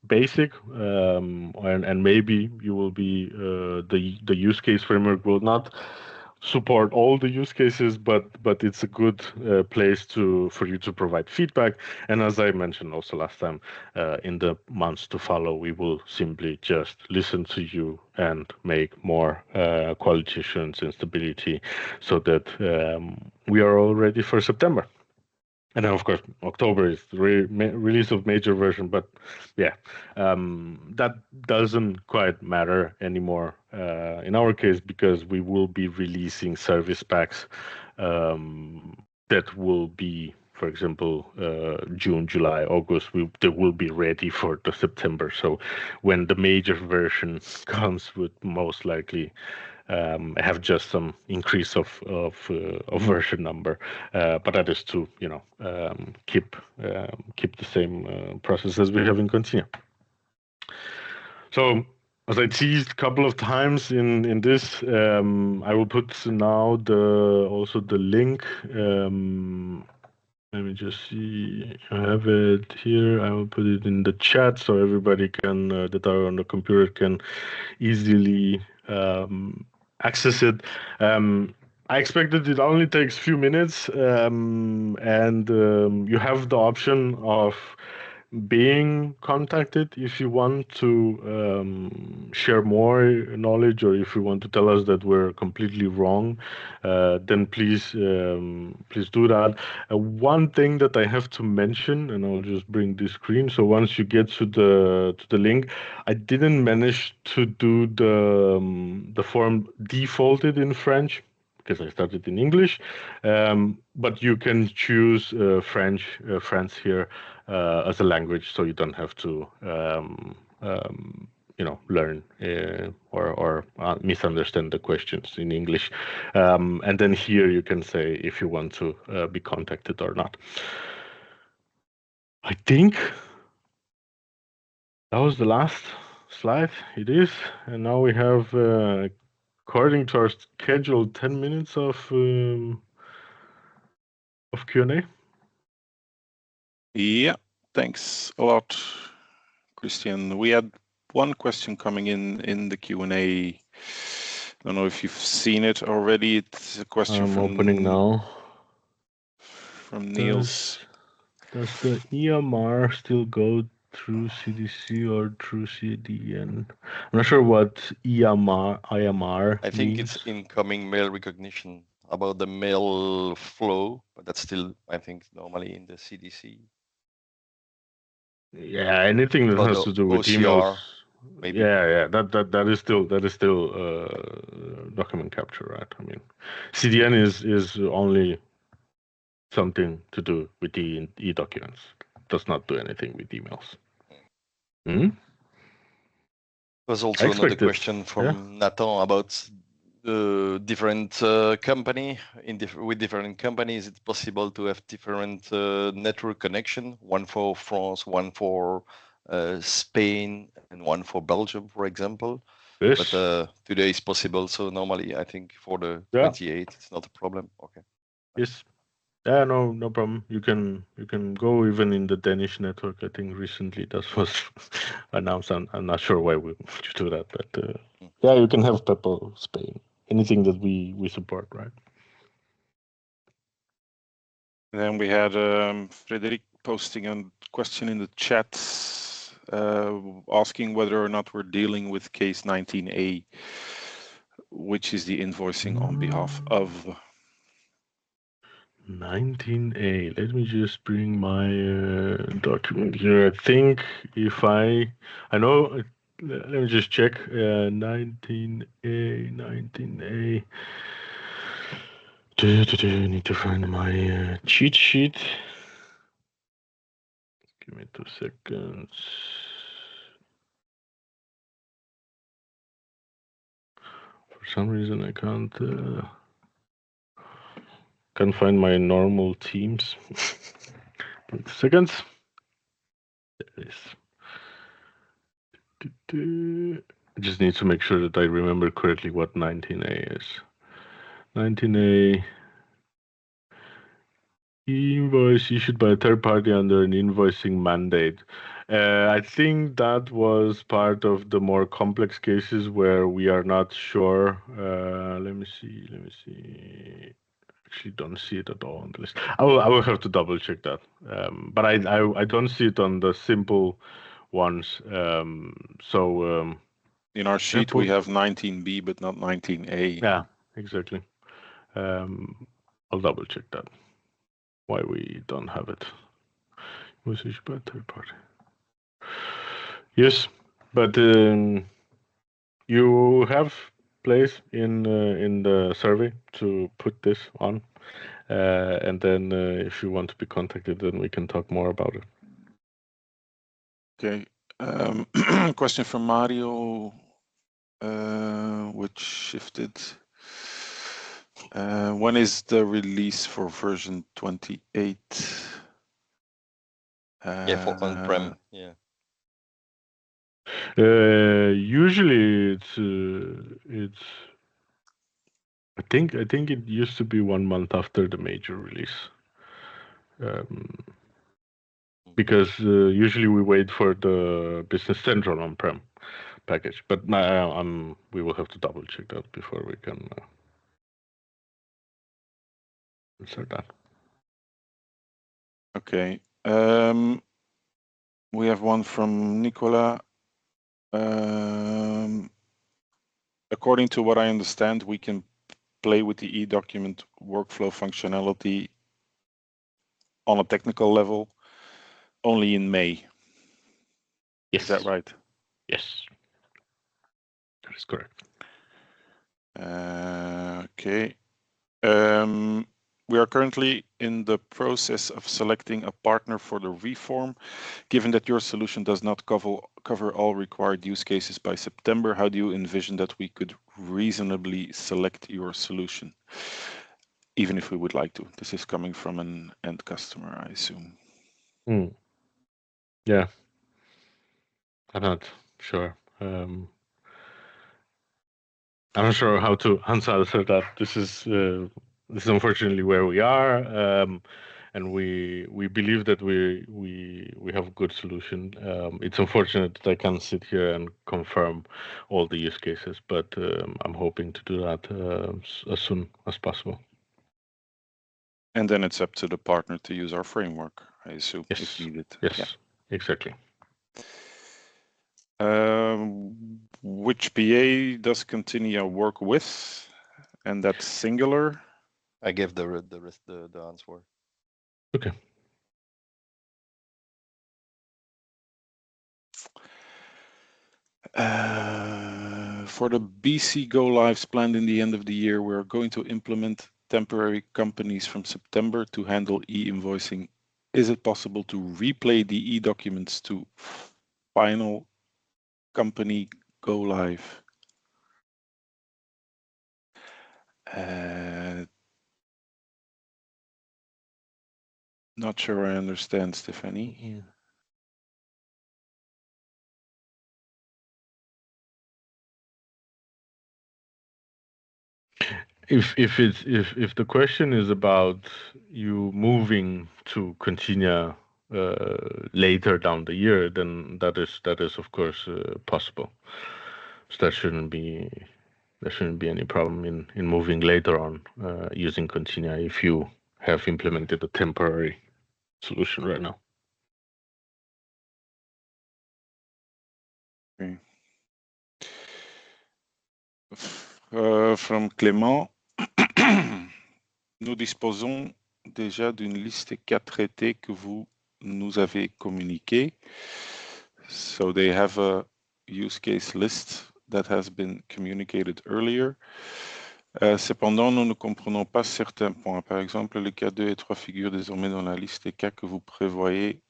basic, and maybe you will be the use case framework will not support all the use cases, but it's a good place for you to provide feedback. And as I mentioned also last time, in the months to follow, we will simply just listen to you and make more quality assurance and stability, so that we are all ready for September. And then, of course, October is the release of major version, but yeah, that doesn't quite matter anymore in our case, because we will be releasing service packs that will be, for example, June, July, August. They will be ready for the September. So when the major version comes, would most likely have just some increase of version number, but that is to keep the same process as we have in Continia. So as I teased a couple of times in this, I will put now also the link. Let me just see. I have it here. I will put it in the chat so everybody can that are on the computer can easily access it. I expect that it only takes a few minutes, and you have the option of being contacted if you want to share more knowledge, or if you want to tell us that we're completely wrong, then please do that. One thing that I have to mention, and I'll just bring this screen. So once you get to the link, I didn't manage to do the form defaulted in French, because I started in English, but you can choose France here as a language, so you don't have to learn or misunderstand the questions in English. And then here you can say if you want to be contacted or not. I think that was the last slide. It is, and now we have, according to our schedule, 10 minutes of Q&A. Yeah, thanks a lot, Christian. We had one question coming in the Q&A. I don't know if you've seen it already. It's a question I'm opening now. From Niels. Does the EMR still go through CDC or through CDN? I'm not sure what IMR I think means. it's incoming mail recognition about the mail flow, but that's still, I think, normally in the CDC. Yeah, anything that has to do with OCR, emails. maybe. Yeah. That is still document capture, right? I mean, CDN is only something to do with the e-documents. Does not do anything with emails. There's also another question from Nathan about the different company with different companies. It's possible to have different network connection, one for France, one for Spain, and one for Belgium, for example. Yes. But today is possible, so normally I think for the 28th it's not a problem. Okay. Yes. Yeah, no problem. You can go even in the Danish network. I think recently that was announced. I'm not sure why we do that, but yeah, you can have Peppol Spain. Anything that we support, right? Then we had Frederic posting a question in the chat, asking whether or not we're dealing with case 19A, which is the invoicing on behalf of 19A. Let me just bring my document here. I think if I know. Let me just check. 19A. I need to find my cheat sheet. Give me 2 seconds. For some reason, I can't find my normal Teams. 2 seconds. There it is. I just need to make sure that I remember correctly what 19A is. 19A. Invoice issued by a third party under an invoicing mandate. I think that was part of the more complex cases where we are not sure. Let me see. Actually, don't see it at all on the list. I will have to double check that. But I don't see it on the simple ones. in our sheet we have 19B, but not 19A. Yeah, exactly. I'll double check that. Why we don't have it. It was issued by a third party. Yes, but you have place in the survey to put this on, and then if you want to be contacted, then we can talk more about it. Okay. Question from Mario, which shifted. When is the release for version 28? Yeah, for on-prem. Yeah. Usually it's. I think it used to be 1 month after the major release. Because usually we wait for the Business Central on-prem package, but we will have to double check that before we can insert that. Okay. We have one from Nicola. According to what I understand, we can play with the e-document workflow functionality on a technical level only in May. Yes. Is that right? Yes. That is correct. Okay. We are currently in the process of selecting a partner for the reform. Given that your solution does not cover all required use cases by September, how do you envision that we could reasonably select your solution? Even if we would like to. This is coming from an end customer, I assume. Yeah. I'm not sure. I'm not sure how to answer that. This is unfortunately where we are, and we believe that we have a good solution. It's unfortunate that I can't sit here and confirm all the use cases, but I'm hoping to do that as soon as possible. And then it's up to the partner to use our framework, I assume, if needed. Yes, yeah. Exactly. Which PA does Continia work with? And that's singular. I gave the rest the answer. Okay. For the BC go lives planned in the end of the year, we're going to implement temporary companies from September to handle e-invoicing. Is it possible to replay the e-documents to final company go live? Not sure I understand, Stephanie. If the question is about you moving to Continia later down the year, then that is of course possible. So there shouldn't be any problem in moving later on using Continia if you have implemented a temporary solution right now. Okay. From Clément, nous disposons déjà d'une liste 4 traités que vous nous avez communiqué. So they have a use case list that has been communicated earlier. Cependant, nous ne comprenons pas certains points. Par exemple, les cas 2 et 3 figurent désormais dans la liste des cas que vous prévoyez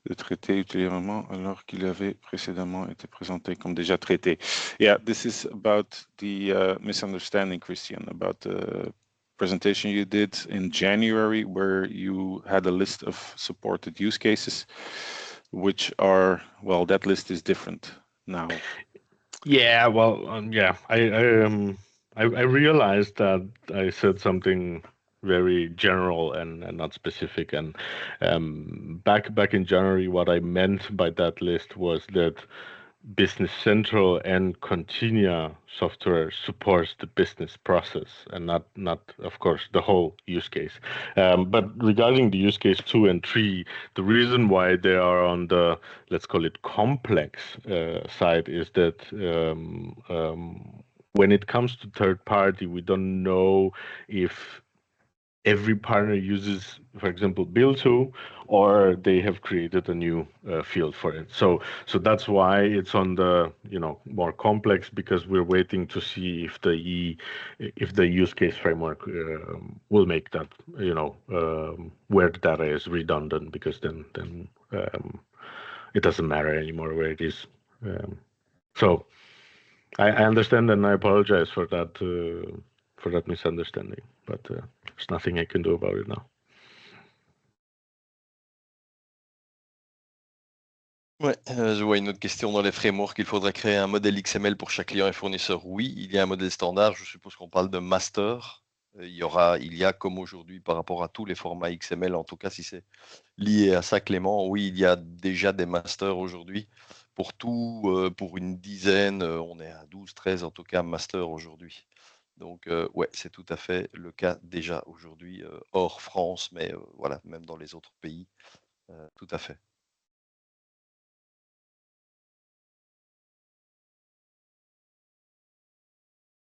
de traiter ultérieurement alors qu'il avait précédemment été présenté comme déjà traité. Yeah, this is about the misunderstanding, Christian, about the presentation you did in January where you had a list of supported use cases, which are, well, that list is different now. Yeah, well, yeah, I realized that I said something very general and not specific. And back in January, what I meant by that list was that Business Central and Continia Software supports the business process and not of course the whole use case. But regarding the use case 2 and 3, the reason why they are on the, let's call it, complex side is that when it comes to third party, we don't know if every partner uses, for example, Bill2, or they have created a new field for it. So that's why it's on the more complex, because we're waiting to see if the use case framework will make that where the data is redundant, because then it doesn't matter anymore where it is. So I understand, and I apologize for that misunderstanding, but there's nothing I can do about it now. Ouais, je vois une autre question dans les frameworks. Il faudrait créer un modèle XML pour chaque client et fournisseur. Oui, il y a un modèle standard. Je suppose qu'on parle de master. Il y a comme aujourd'hui par rapport à tous les formats XML, en tout cas si c'est lié à ça, Clément, oui, il y a déjà des masters aujourd'hui. Pour tout, pour une dizaine, on est à 12, 13 en tout cas masters aujourd'hui. Donc ouais, c'est tout à fait le cas déjà aujourd'hui, hors France, mais voilà, même dans les autres pays, tout à fait.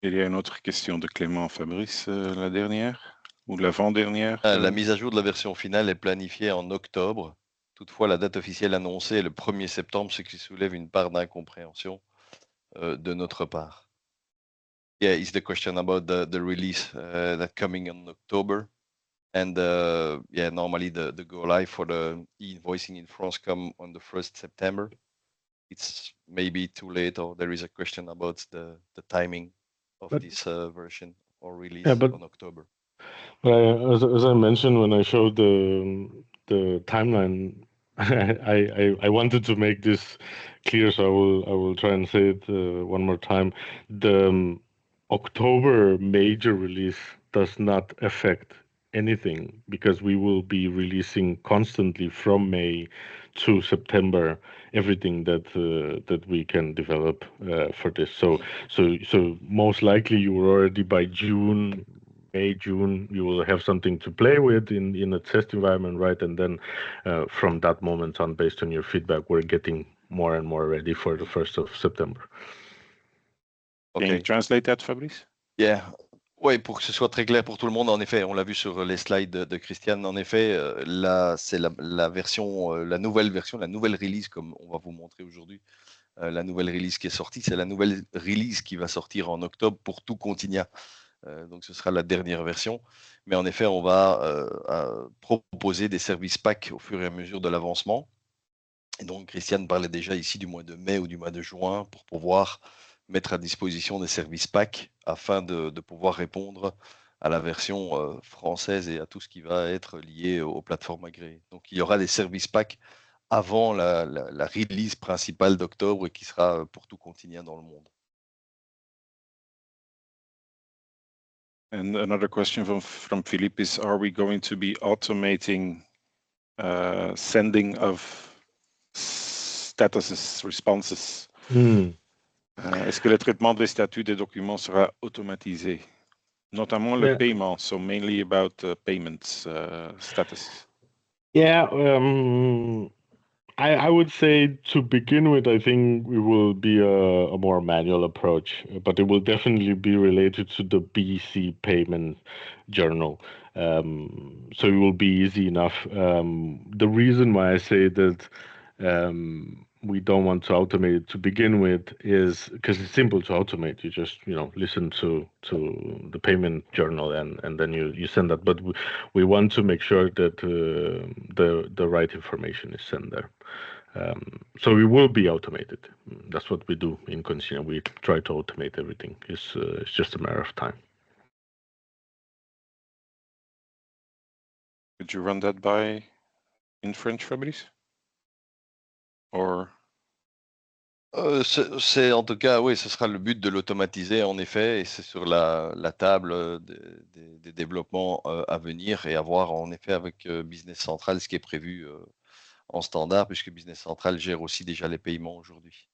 Il y a une autre question de Clément, Fabrice, la dernière ou l'avant-dernière? La mise à jour de la version finale est planifiée en octobre. Toutefois, la date officielle annoncée est le 1er septembre, ce qui soulève une part d'incompréhension de notre part. Yeah, it's the question about the release that coming in October. And yeah, normally the go live for the e-invoicing in France come on the 1st September. It's maybe too late, or there is a question about the timing of this version or release on October. As I mentioned when I showed the timeline, I wanted to make this clear, so I will try and say it one more time. The October major release does not affect anything, because we will be releasing constantly from May to September everything that we can develop for this. So most likely you will already by May, June, you will have something to play with in a test environment, right? And then from that moment on, based on your feedback, we're getting more and more ready for the 1st of September. Okay. Can you translate that, Fabrice? Yeah. Oui, pour que ce soit très clair pour tout le monde, en effet, on l'a vu sur les slides de Christiane, en effet, là, c'est la version, la nouvelle version, la nouvelle release, comme on va vous montrer aujourd'hui. La nouvelle release qui est sortie, c'est la nouvelle release qui va sortir en octobre pour tout Continia. Donc, ce sera la dernière version. Mais en effet, on va proposer des services packs au fur et à mesure de l'avancement. Et donc, Christiane parlait déjà ici du mois de mai ou du mois de juin pour pouvoir mettre à disposition des services packs afin de pouvoir répondre à la version française et à tout ce qui va être lié aux plateformes agréées. Donc, il y aura des services packs avant la release principale d'octobre qui sera pour tout Continia dans le monde. And another question from Philippe is, are we going to be automating sending of statuses, responses? Est-ce que le traitement des statuts des documents sera automatisé? Notamment le paiement, so mainly about payments status. Yeah, I would say to begin with, I think we will be a more manual approach, but it will definitely be related to the BC payment journal. So it will be easy enough. The reason why I say that we don't want to automate it to begin with is because it's simple to automate. You just listen to the payment journal and then you send that. But we want to make sure that the right information is sent there. So it will be automated. That's what we do in Continia. We try to automate everything. It's just a matter of time. Could you run that in French, Fabrice? Or c'est en tout cas, oui, ce sera le but de l'automatiser en effet, et c'est sur la table des développements à venir, et à voir en effet avec Business Central ce qui est prévu en standard, puisque Business Central gère aussi déjà les paiements aujourd'hui.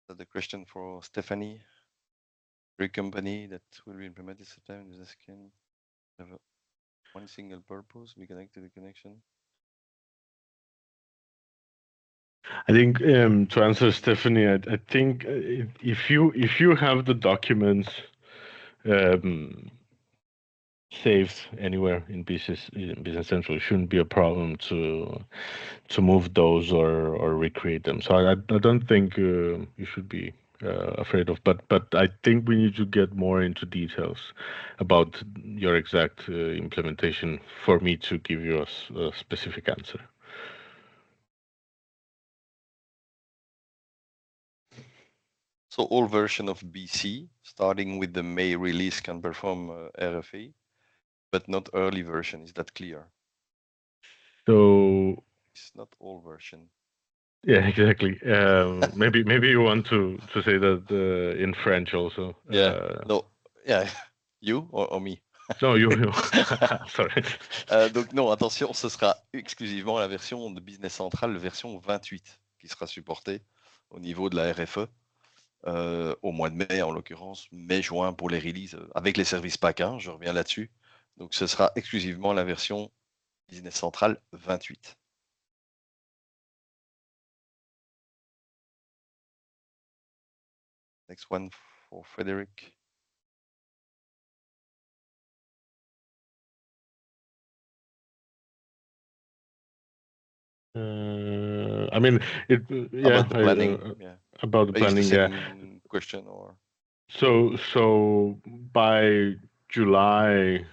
The question for Stephanie. Every company that will be implemented sometime in this can have one single purpose, be connected to the connection. I think to answer Stephanie, I think if you have the documents saved anywhere in Business Central, it shouldn't be a problem to move those or recreate them. So I don't think you should be afraid of, but I think we need to get more into details about your exact implementation for me to give you a specific answer. So all version of BC, starting with the May release, can perform RFA, but not early version. Is that clear? So it's not all version. Yeah, exactly. Maybe you want to say that in French also. No, yeah, you or me? No, you. Sorry. Donc non, attention, ce sera exclusivement la version de Business Central, version 28, qui sera supportée au niveau de la RFE au mois de mai, en l'occurrence, mai-juin pour les releases, avec les services PAC, hein, je reviens là-dessus. Donc ce sera exclusivement la version Business Central 28. Next one for Frederick. I mean, about the planning. About the planning. Same question or. So by July,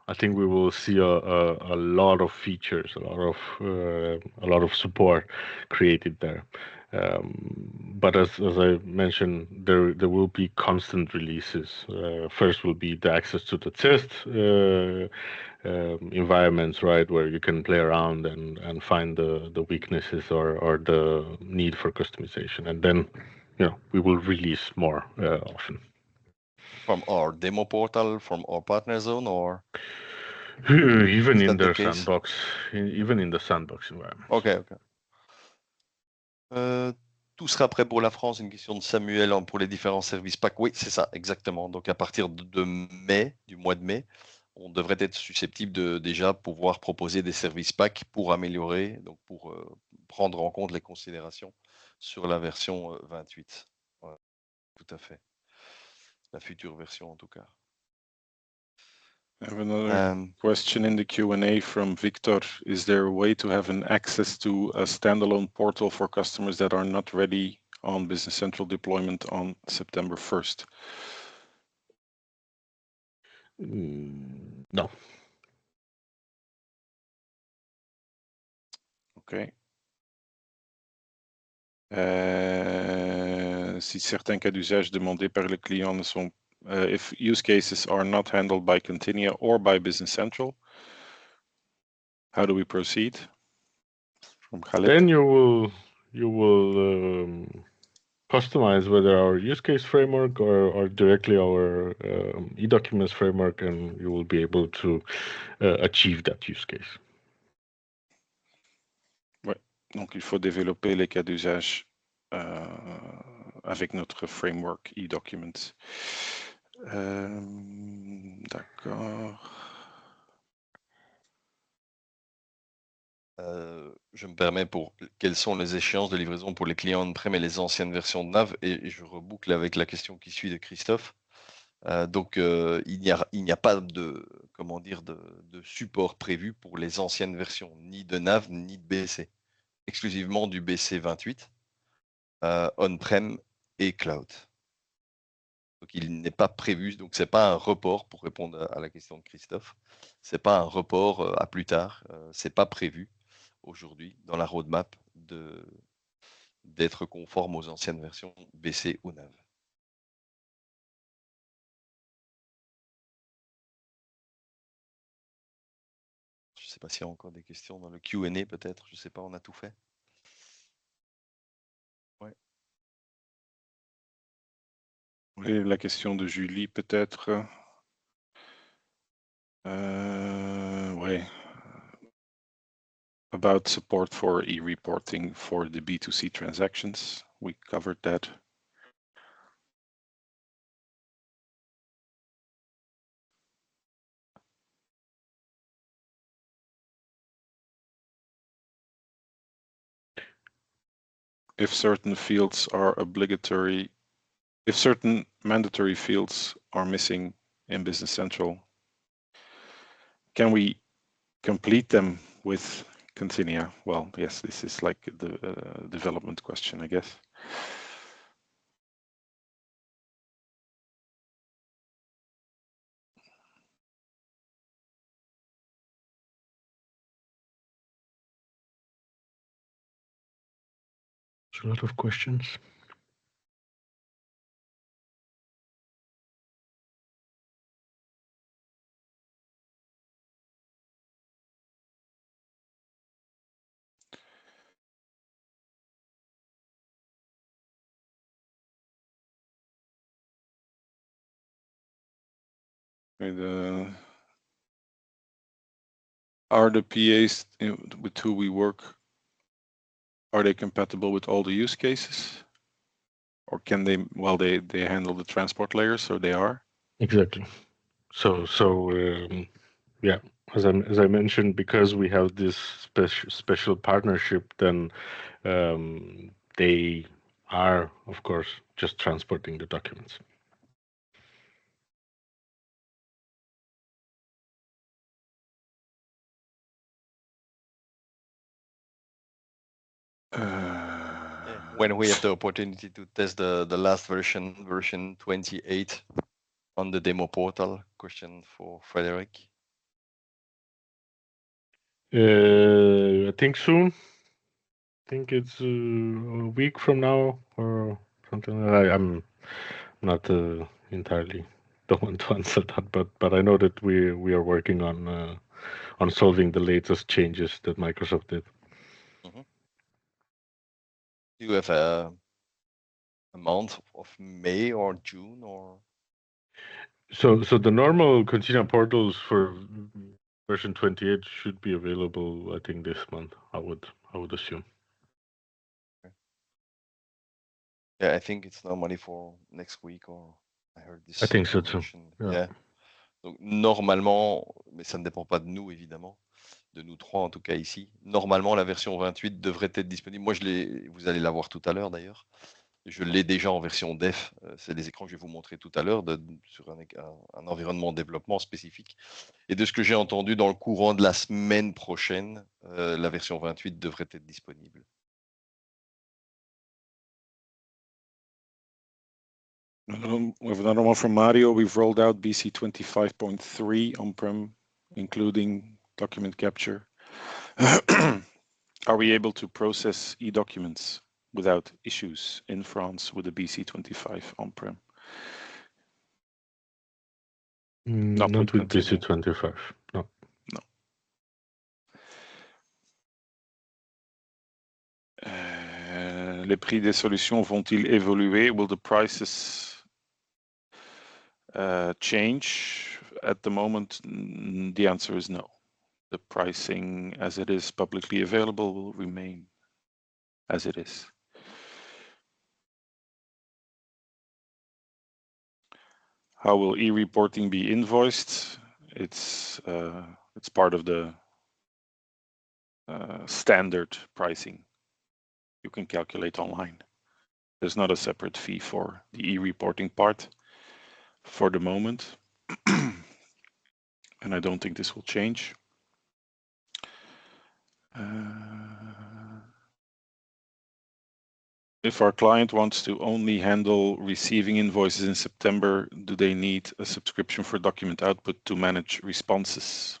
I think we will see a lot of features, a lot of support created there. But as I mentioned, there will be constant releases. First will be the access to the test environments, right, where you can play around and find the weaknesses or the need for customization, and then we will release more often. From our demo portal, from our partner zone, or even in their sandbox, even in the sandbox environment. Okay. Tout sera prêt pour la France, une question de Samuel pour les différents services PAC. Oui, c'est ça, exactement. Donc à partir de mai, du mois de mai, on devrait être susceptible de déjà pouvoir proposer des services PAC pour améliorer, donc pour prendre en compte les considérations sur la version 28. Ouais, tout à fait. La future version en tout cas. I have another question in the Q&A from Victor. Is there a way to have an access to a standalone portal for customers that are not ready on Business Central deployment on September 1st? No. OK. Si certains cas d'usage demandés par le client ne sont if use cases are not handled by Continia or by Business Central, how do we proceed? From Khaled. Then you will customize whether our use case framework or directly our e-documents framework, and you will be able to achieve that use case. Ouais. Donc, il faut développer les cas d'usage avec notre framework e-documents. D'accord. Je me permets pour quelles sont les échéances de livraison pour les clients on-prem et les anciennes versions de Nav, et je reboucle avec la question qui suit de Christophe. Donc il n'y a pas de, comment dire, de support prévu pour les anciennes versions, ni de Nav ni de BC, exclusivement du BC 28 on-prem et cloud. Donc il n'est pas prévu, donc c'est pas un report, pour répondre à la question de Christophe, c'est pas un report à plus tard, c'est pas prévu aujourd'hui dans la roadmap d'être conforme aux anciennes versions BC ou NAV. Je ne sais pas s'il y a encore des questions dans le Q&A peut-être, je ne sais pas, on a tout fait. Ouais. Oui, la question de Julie peut-être. Ouais. About support for e-reporting for the B2C transactions. We covered that. If certain fields are obligatory, if certain mandatory fields are missing in Business Central, can we complete them with Continia? Well, yes, this is like the development question, I guess. There's a lot of questions. Are the PAs with who we work, are they compatible with all the use cases? Or can they, well, they handle the transport layer, so they are? Exactly. So yeah, as I mentioned, because we have this special partnership, then they are, of course, just transporting the documents. When we have the opportunity to test the last version 28 on the demo portal, question for Frederick. I think soon. I think it's a week from now or something. I'm not entirely don't want to answer that, but I know that we are working on solving the latest changes that Microsoft did. Mm-hmm. Do you have a month of May or June or? So the normal Continia portals for version 28 should be available, I think, this month. I would assume. Okay. Yeah, I think it's normally for next week, or I heard this. I think so too. Yeah. Donc normalement, mais ça ne dépend pas de nous évidemment, de nous trois en tout cas ici. Normalement, la version 28 devrait être disponible. Moi, vous allez la voir tout à l'heure d'ailleurs. Je l'ai déjà en version def. C'est les écrans que je vais vous montrer tout à l'heure sur un environnement de développement spécifique. Et de ce que j'ai entendu, dans le courant de la semaine prochaine, la version 28 devrait être disponible. We have another one from Mario. We've rolled out BC 25.3 on-prem, including document capture. Are we able to process e-documents without issues in France with the BC 25 on-prem? Not with BC 25, no. No. les prix des solutions vont-ils évoluer? Will the prices change? At the moment, the answer is no. The pricing as it is publicly available will remain as it is. How will e-reporting be invoiced? It's part of the standard pricing you can calculate online. There's not a separate fee for the e-reporting part for the moment. And I don't think this will change. If our client wants to only handle receiving invoices in September, do they need a subscription for document output to manage responses?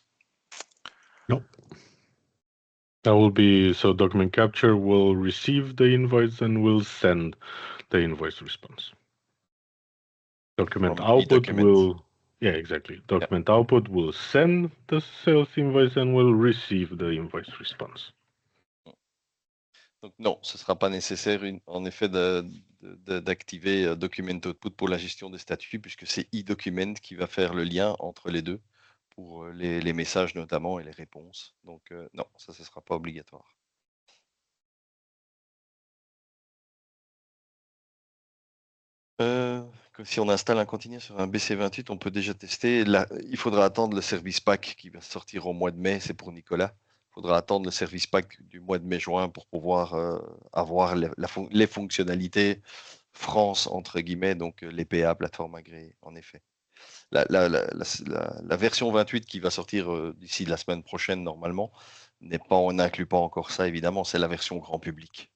No. That will be, so document capture will receive the invoice and will send the invoice response. Document From output e-document. will, yeah, exactly. Document output will send the sales invoice and will receive the invoice response. Donc non, ce ne sera pas nécessaire en effet d'activer Document Output pour la gestion des statuts, puisque c'est e-document qui va faire le lien entre les deux pour les messages notamment et les réponses. Donc non, ça ne sera pas obligatoire. Si on installe un Continia sur un BC28, on peut déjà tester. Là, il faudra attendre le service pack qui va sortir au mois de mai, c'est pour Nicolas. Il faudra attendre le service pack du mois de mai-juin pour pouvoir avoir les fonctionnalités France, entre guillemets, donc les PA, plateforme agréée, en effet. La version 28 qui va sortir d'ici la semaine prochaine, normalement, on n'inclut pas encore ça, évidemment, c'est la version grand public.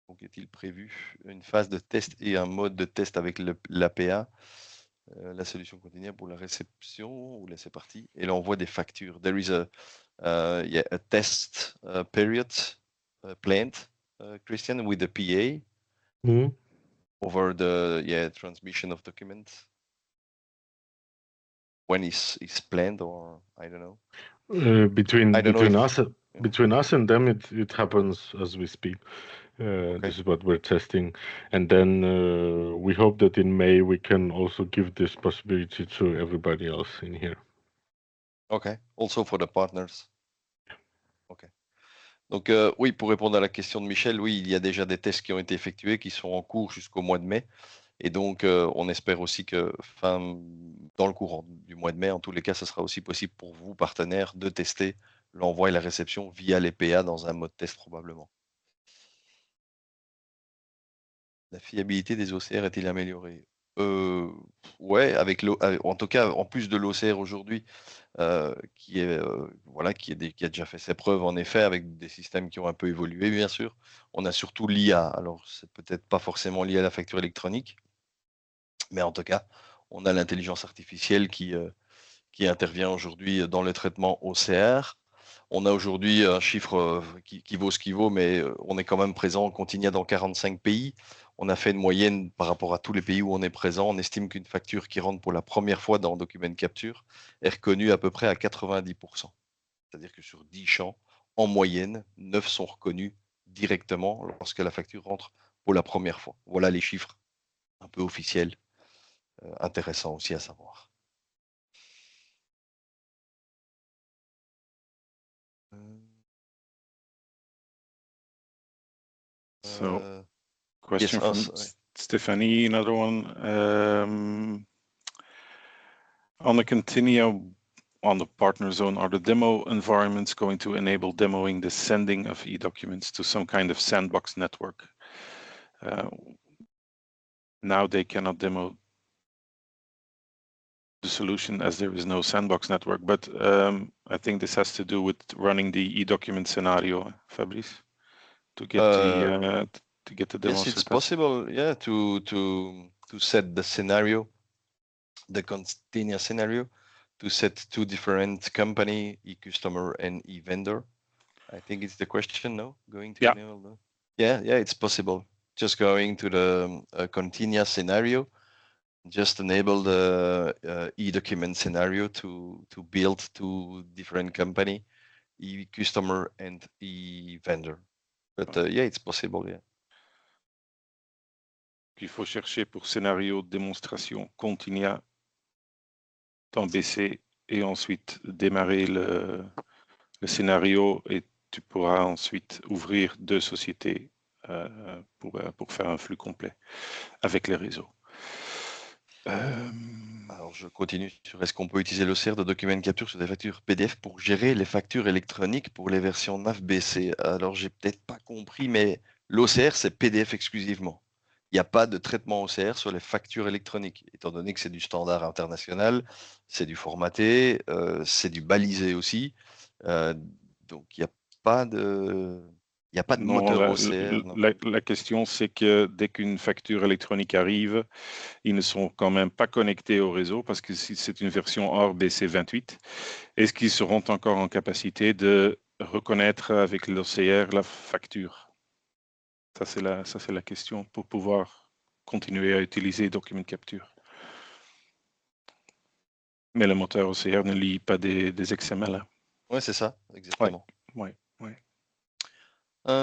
Donc, est-il prévu une phase de test et un mode de test avec l'APA, la solution Continia pour la réception, ou là c'est parti, et l'envoi des factures. There is a test period planned, Christian, with the PA over the transmission of documents. When is planned, or I don't know. Between us and them, it happens as we speak. Okay. This is what we're testing, and then we hope that in May we can also give this possibility to everybody else in here. Okay, also for the partners. Okay. Donc oui, pour répondre à la question de Michel, oui, il y a déjà des tests qui ont été effectués, qui sont en cours jusqu'au mois de mai, et donc on espère aussi que dans le courant du mois de mai, en tous les cas, ce sera aussi possible pour vous, partenaires, de tester l'envoi et la réception via les PA dans un mode test probablement. La fiabilité des OCR est-il améliorée? Ouais, en tout cas, en plus de l'OCR aujourd'hui, qui a déjà fait ses preuves, en effet, avec des systèmes qui ont un peu évolué, bien sûr. On a surtout l'IA. Alors, c'est peut-être pas forcément lié à la facture électronique, mais en tout cas, on a l'intelligence artificielle qui intervient aujourd'hui dans le traitement OCR. On a aujourd'hui un chiffre qui vaut ce qu'il vaut, mais on est quand même présent en Continia dans 45 pays. On a fait une moyenne par rapport à tous les pays où on est présent. On estime qu'une facture qui rentre pour la première fois dans Document Capture est reconnue à peu près à 90%. C'est-à-dire que sur 10 champs, en moyenne, 9 sont reconnus directement lorsque la facture rentre pour la première fois. Voilà les chiffres un peu officiels, intéressants aussi à savoir. So, question from Stephanie, another one. On the Continia, on the partner zone, are the demo environments going to enable demoing the sending of e-documents to some kind of sandbox network? Now they cannot demo the solution as there is no sandbox network, but I think this has to do with running the e-document scenario, Fabrice, to get the demo. Yes, it's possible, yeah, to set the scenario, the Continia scenario, to set two different company, e-customer and e-vendor. I think it's the question, no? Going to enable. Yeah, it's possible. Just going to the Continia scenario, Just enable the e-document scenario to build two different company, e-customer and e-vendor. But yeah, it's possible, yeah. Il faut chercher pour scénario de démonstration Continia, temps BC, et ensuite démarrer le scénario et tu pourras ensuite ouvrir deux sociétés pour faire un flux complet avec les réseaux. Alors, je continue sur est-ce qu'on peut utiliser l'OCR de document capture sur des factures PDF pour gérer les factures électroniques pour les versions NAV BC. Alors, j'ai peut-être pas compris, mais l'OCR, c'est PDF exclusivement. Il n'y a pas de traitement OCR sur les factures électroniques, étant donné que c'est du standard international, c'est du formaté, c'est du balisé aussi. Donc, il n'y a pas de... Il n'y a pas de moteur OCR. La question, c'est que dès qu'une facture électronique arrive, ils ne sont quand même pas connectés au réseau parce que si c'est une version hors BC28, est-ce qu'ils seront encore en capacité de reconnaître avec l'OCR la facture? Ça, c'est la question pour pouvoir continuer à utiliser Document Capture. Mais le moteur OCR ne lit pas des XML. Oui, c'est ça, exactement. Ouais.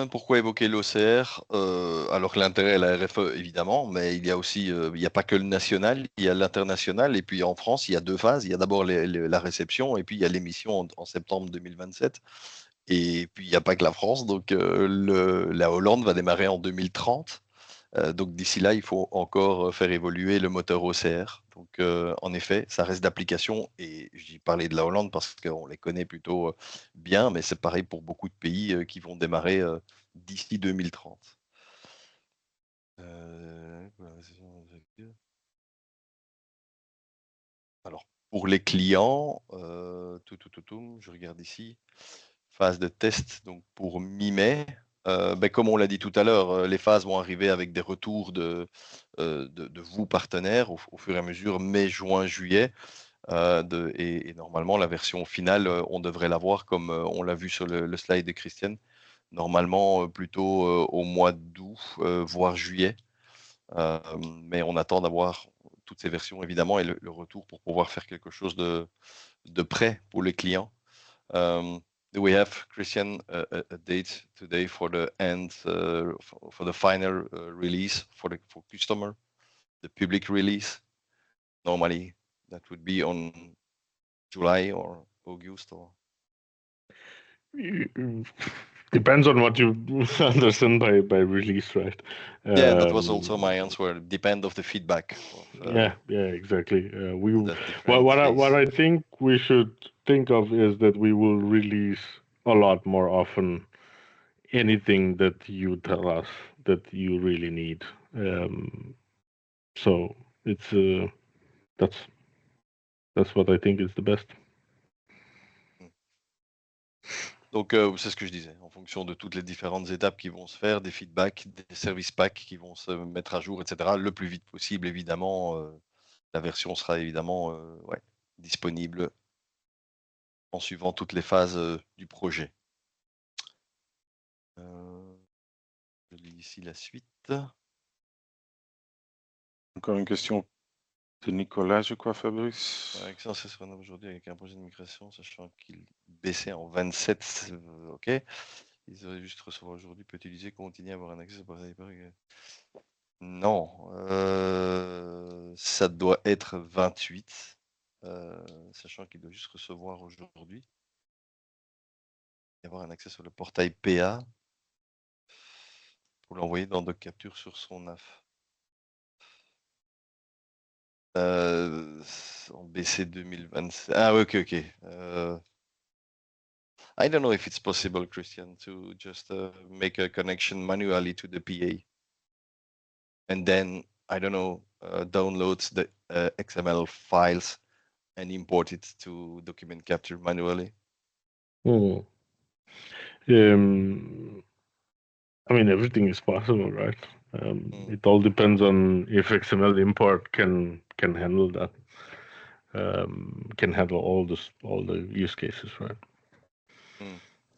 Pourquoi évoquer l'OCR? Alors l'intérêt est la RFE, évidemment, mais il y a aussi, il n'y a pas que le national, il y a l'international, et puis en France, il y a deux phases. Il y a d'abord la réception, et puis il y a l'émission en septembre 2027. Et puis il n'y a pas que la France, donc la Hollande va démarrer en 2030. Donc d'ici là, il faut encore faire évoluer le moteur OCR. Donc en effet, ça reste d'application, et j'y parlais de la Hollande parce qu'on les connaît plutôt bien, mais c'est pareil pour beaucoup de pays qui vont démarrer d'ici 2030. Alors pour les clients, je regarde ici, phase de test donc pour mi-mai. Comme on l'a dit tout à l'heure, les phases vont arriver avec des retours de vous, partenaires, au fur et à mesure, mai, juin, juillet. Et normalement, la version finale, on devrait l'avoir comme on l'a vu sur le slide de Christiane, normalement plutôt au mois d'août, voire juillet. Mais on attend d'avoir toutes ces versions, évidemment, et le retour pour pouvoir faire quelque chose de prêt pour les clients. Do we have, Christian, a date today for the end, for the final release for customer, the public release? Normally, that would be on July or August, or Depends on what you understand by release, right? Yeah, that was also my answer. Depend of the feedback. Yeah, exactly. What I think we should think of is that we will release a lot more often anything that you tell us that you really need. So it's that's what I think is the best. Donc, c'est ce que je disais, en fonction de toutes les différentes étapes qui vont se faire, des feedbacks, des service packs qui vont se mettre à jour, etc. Le plus vite possible, évidemment, la version sera évidemment disponible en suivant toutes les phases du projet. Je lis ici la suite. Encore une question de Nicolas, je crois, Fabrice. Accès se rénove aujourd'hui avec un projet de migration, sachant qu'il baissait en 27. OK. Ils auraient juste recevoir aujourd'hui, peut utiliser, continuer à avoir un accès. Non, ça doit être 28, sachant qu'il doit juste recevoir aujourd'hui. Et avoir un accès sur le portail PA pour l'envoyer dans Doc Capture sur son NAF. En BC 2027. Ah, ok. I don't know if it's possible, Christian, to just make a connection manually to the PA. And then, I don't know, download the XML files and import it to document capture manually. I mean, everything is possible, right? It all depends on if XML import can handle that, can handle all the use cases, right?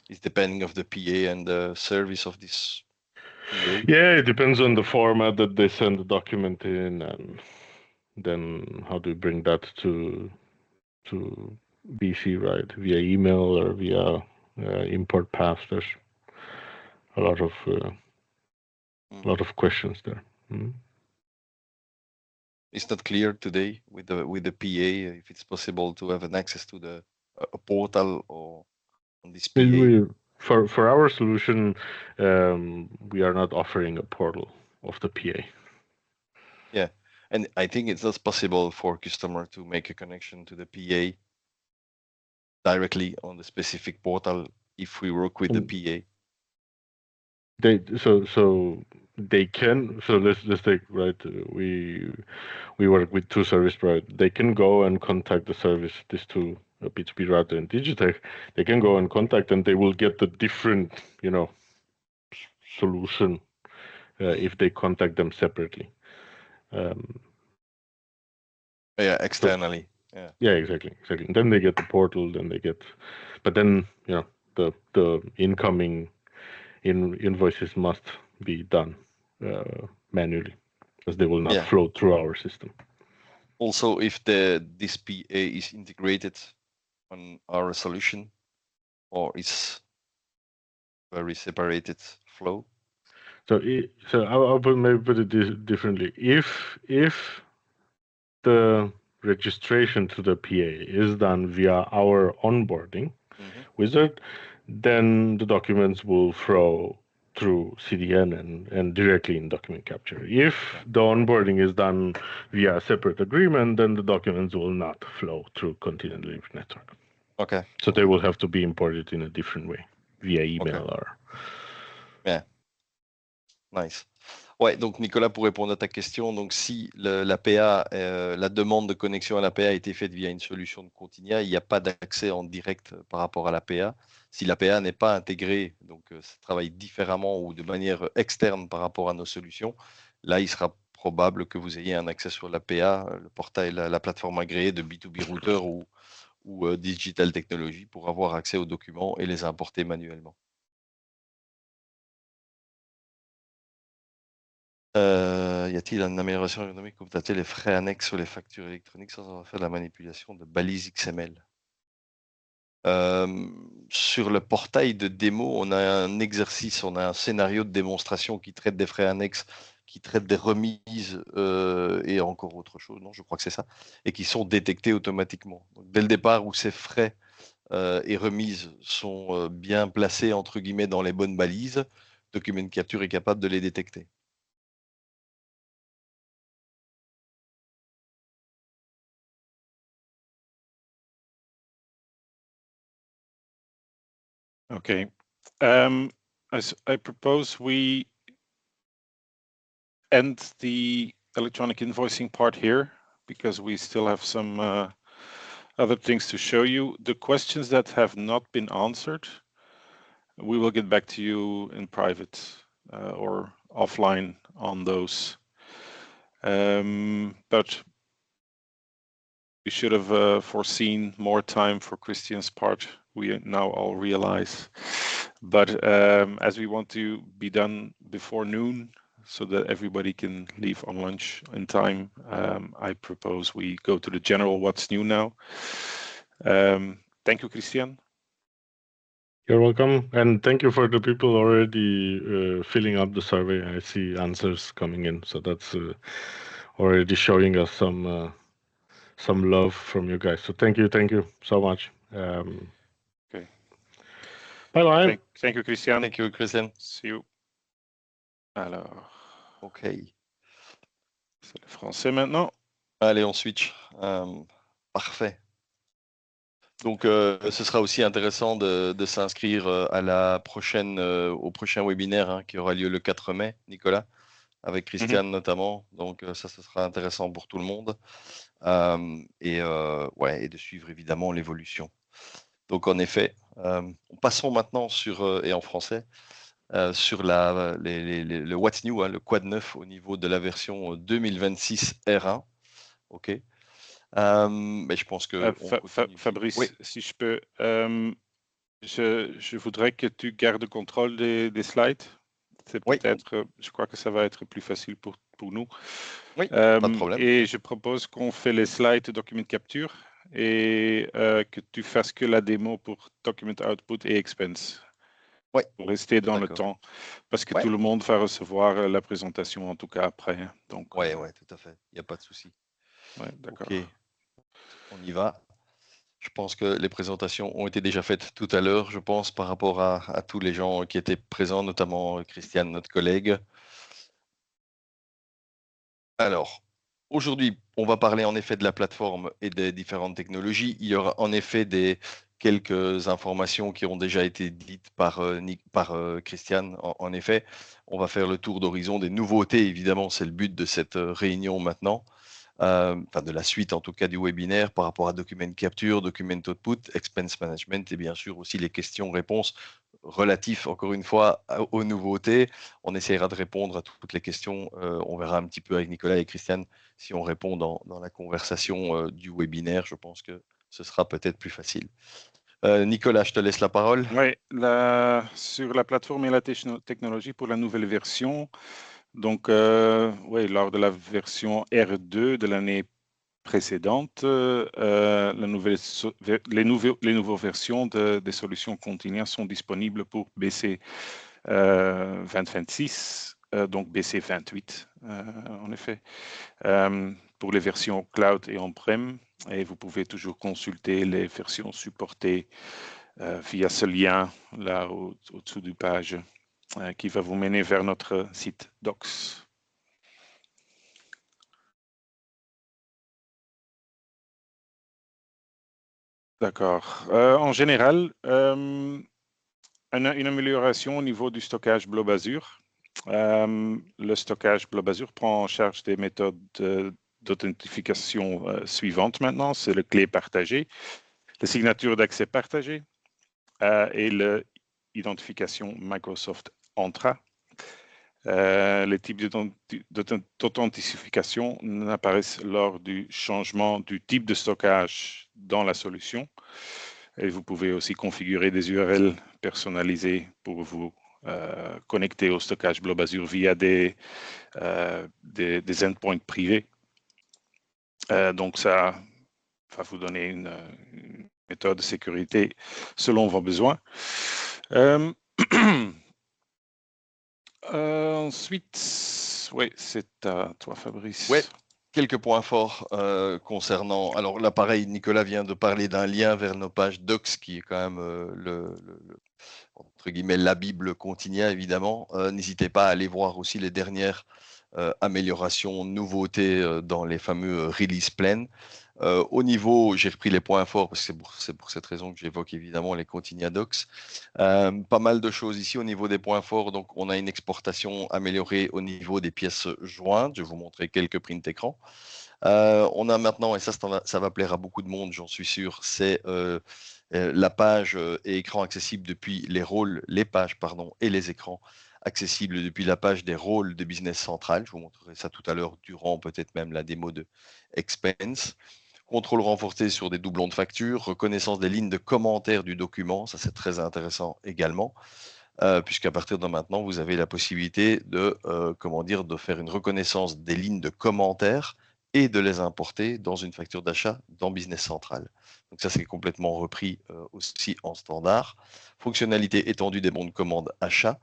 It's depending of the PA and the service of this PA. Yeah, it depends on the format that they send the document in, and then how do you bring that to BC, right? Via email or via import path? There's a lot of questions there. It's not clear today with the PA if it's possible to have an access to the a portal or on this PA. For our solution, we are not offering a portal of the PA. Yeah, and I think it's not possible for customer to make a connection to the PA directly on the specific portal if we work with the PA. They can. So let's take, right. We work with two service providers. They can go and contact the service. These two, B2B Router and Digitech. They can go and contact, and they will get the different, solution if they contact them separately. Yeah, externally. Yeah, exactly. And then they get the portal. But then the incoming invoices must be done manually, as they will not flow through our system. Also, if this PA is integrated on our solution, or is very separated flow. So I'll maybe put it differently. If the registration to the PA is done via our onboarding wizard, then the documents will flow through CDN and directly in document capture. If the onboarding is done via a separate agreement, then the documents will not flow through Continia Delivery Network. Okay. So they will have to be imported in a different way, via email or. Yeah. Nice. Ouais, donc Nicolas, pour répondre à ta question, donc si l'APA, la demande de connexion à l'APA a été faite via une solution de Continia, il n'y a pas d'accès en direct par rapport à l'APA. Si l'APA n'est pas intégrée, donc ça travaille différemment ou de manière externe par rapport à nos solutions, là, il sera probable que vous ayez un accès sur l'APA, le portail, la plateforme agréée de B2B Router ou Digital Technology pour avoir accès aux documents et les importer manuellement. Y a-t-il une amélioration ergonomique pour traiter les frais annexes sur les factures électroniques sans avoir fait de la manipulation de balises XML? Sur le portail de démo, on a un exercice, on a un scénario de démonstration qui traite des frais annexes, qui traite des remises et encore autre chose, non, je crois que c'est ça, et qui sont détectés automatiquement. Donc, dès le départ où ces frais et remises sont bien placés entre guillemets dans les bonnes balises, Document Capture est capable de les détecter. Okay. I propose we end the electronic invoicing part here because we still have some other things to show you. The questions that have not been answered, we will get back to you in private or offline on those. But we should have foreseen more time for Christian's part. We now all realize. But as we want to be done before noon so that everybody can leave on lunch in time, I propose we go to the general what's new now. Thank you, Christian. You're welcome. And thank you for the people already filling up the survey. I see answers coming in. So that's already showing us some love from you guys. So thank you so much. Okay. Bye-bye. Thank you, Christian. Thank you, Christian. See you. Alors. OK. C'est le français maintenant. Allez, on switch. Parfait. Donc, ce sera aussi intéressant de s'inscrire à la prochaine, au prochain webinaire qui aura lieu le 4 mai, Nicolas, avec Christian notamment. Donc, ça, ce sera intéressant pour tout le monde. Et de suivre évidemment l'évolution. Donc, en effet, passons maintenant sur, et en français, sur le What's New, le Quad 9 au niveau de la version 2026 R1. OK. Mais je pense que Fabrice, oui. Si je peux, je voudrais que tu gardes le contrôle des slides. C'est peut-être, je crois que ça va être plus facile pour nous. Oui, pas de problème. Et je propose qu'on fait les slides document capture et que tu fasses que la démo pour document output et expense. Ouais. Pour rester dans le temps, parce que tout le monde va recevoir la présentation en tout cas après. Donc, ouais, tout à fait. Il n'y a pas de souci. Ouais, d'accord. Ok, on y va. Je pense que les présentations ont été déjà faites tout à l'heure, je pense, par rapport à tous les gens qui étaient présents, notamment Christiane, notre collègue. Alors, aujourd'hui, on va parler en effet de la plateforme et des différentes technologies. Il y aura en effet quelques informations qui ont déjà été dites par Christiane. En effet, on va faire le tour d'horizon des nouveautés. Évidemment, c'est le but de cette réunion maintenant. Enfin de la suite en tout cas du webinaire par rapport à document capture, document output, expense management et bien sûr aussi les questions-réponses relatifs encore une fois aux nouveautés. On essaiera de répondre à toutes les questions. On verra un petit peu avec Nicolas et Christiane si on répond dans la conversation du webinaire. Je pense que ce sera peut-être plus facile. Nicolas, je te laisse la parole. Oui, sur la plateforme et la technologie pour la nouvelle version. Donc, oui, lors de la version R2 de l'année précédente, les nouvelles versions des solutions Continia sont disponibles pour BC 2026, donc BC 28 en effet, pour les versions cloud et on-prem. Et vous pouvez toujours consulter les versions supportées via ce lien là au-dessous du page qui va vous mener vers notre site Docs. D'accord. En général, une amélioration au niveau du stockage Blob Azure. Le stockage Blob Azure prend en charge des méthodes d'authentification suivantes maintenant. C'est le clé partagée, la signature d'accès partagée et l'identification Microsoft Entra. Les types d'authentification n'apparaissent lors du changement du type de stockage dans la solution. Et vous pouvez aussi configurer des URL personnalisées pour vous connecter au stockage Blob Azure via des endpoints privés. Donc ça va vous donner une méthode de sécurité selon vos besoins. Ensuite, oui, c'est à toi, Fabrice. Ouais, quelques points forts concernant. Alors là, pareil, Nicolas vient de parler d'un lien vers nos pages Docs, qui est quand même entre guillemets la Bible Continia, évidemment. N'hésitez pas à aller voir aussi les dernières améliorations, nouveautés dans les fameux release plans. Au niveau, j'ai repris les points forts parce que c'est pour cette raison que j'évoque évidemment les Continia Docs. Pas mal de choses ici au niveau des points forts. Donc, on a une exportation améliorée au niveau des pièces jointes. Je vais vous montrer quelques prints écrans. On a maintenant, et ça va plaire à beaucoup de monde, j'en suis sûr, c'est la page et écran accessible depuis les pages et les écrans accessibles depuis la page des rôles de Business Central. Je vous montrerai ça tout à l'heure durant peut-être même la démo de Expense. Contrôle renforcé sur des doublons de factures, reconnaissance des lignes de commentaires du document, ça c'est très intéressant également, puisqu'à partir de maintenant, vous avez la possibilité de faire une reconnaissance des lignes de commentaires et de les importer dans une facture d'achat dans Business Central. Donc ça, c'est complètement repris aussi en standard. Fonctionnalité étendue des bons de commande achat.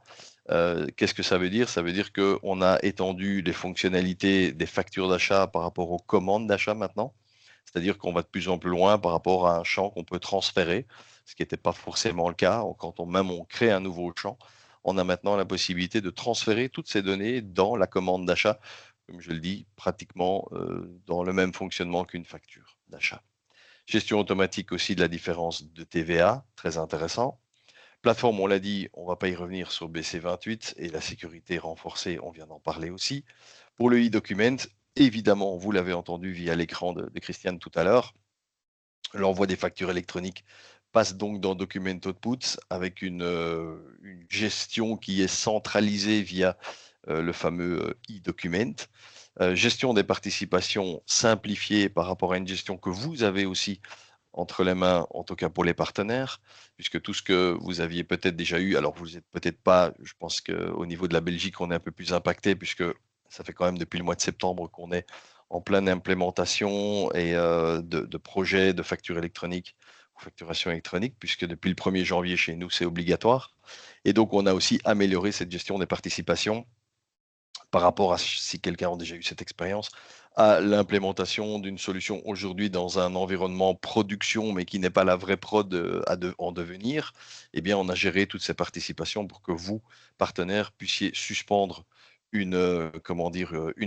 Qu'est-ce que ça veut dire? Ça veut dire qu'on a étendu les fonctionnalités des factures d'achat par rapport aux commandes d'achat maintenant. C'est-à-dire qu'on va de plus en plus loin par rapport à un champ qu'on peut transférer, ce qui n'était pas forcément le cas. Quand on crée un nouveau champ, on a maintenant la possibilité de transférer toutes ces données dans la commande d'achat, comme je le dis, pratiquement dans le même fonctionnement qu'une facture d'achat. Gestion automatique aussi de la différence de TVA, très intéressant. Plateforme, on l'a dit, on ne va pas y revenir sur BC28 et la sécurité renforcée, on vient d'en parler aussi. Pour le e-document, évidemment, vous l'avez entendu via l'écran de Christiane tout à l'heure, l'envoi des factures électroniques passe donc dans Document Output avec une gestion qui est centralisée via le fameux e-document. Gestion des participations simplifiée par rapport à une gestion que vous avez aussi entre les mains, en tout cas pour les partenaires, puisque tout ce que vous aviez peut-être déjà eu, alors vous n'êtes peut-être pas, je pense qu'au niveau de la Belgique, on est un peu plus impacté, puisque ça fait quand même depuis le mois de septembre qu'on est en pleine implémentation et de projets de facture électronique ou facturation électronique, puisque depuis le 1er janvier chez nous, c'est obligatoire. Et donc, on a aussi amélioré cette gestion des participations par rapport à si quelqu'un a déjà eu cette expérience, à l'implémentation d'une solution aujourd'hui dans un environnement production, mais qui n'est pas la vraie prod en devenir. Eh bien, on a géré toutes ces participations pour que vous, partenaires, puissiez suspendre une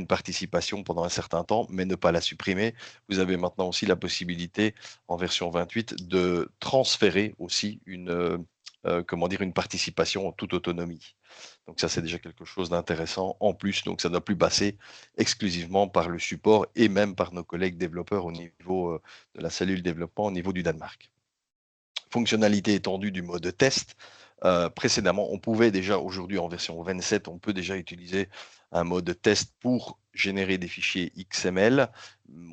participation pendant un certain temps, mais ne pas la supprimer. Vous avez maintenant aussi la possibilité, en version 28, de transférer aussi une participation en toute autonomie. Donc ça, c'est déjà quelque chose d'intéressant en plus. Donc ça ne doit plus passer exclusivement par le support et même par nos collègues développeurs au niveau de la cellule développement au niveau du Danemark. Fonctionnalité étendue du mode test. Précédemment, on pouvait déjà, aujourd'hui en version 27, on peut déjà utiliser un mode test pour générer des fichiers XML.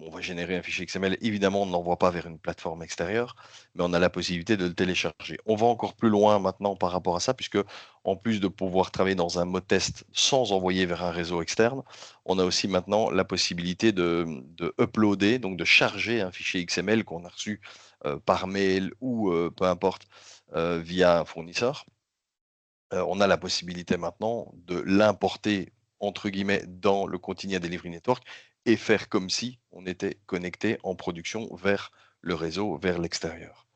On va générer un fichier XML, évidemment, on ne l'envoie pas vers une plateforme extérieure, mais on a la possibilité de le télécharger. On va encore plus loin maintenant par rapport à ça, puisque en plus de pouvoir travailler dans un mode test sans envoyer vers un réseau externe, on a aussi maintenant la possibilité de uploader, donc de charger un fichier XML qu'on a reçu par mail ou peu importe, via un fournisseur. On a la possibilité maintenant de l'importer entre guillemets dans le Continia Delivery Network et faire comme si on était connecté en production vers le réseau, vers l'extérieur.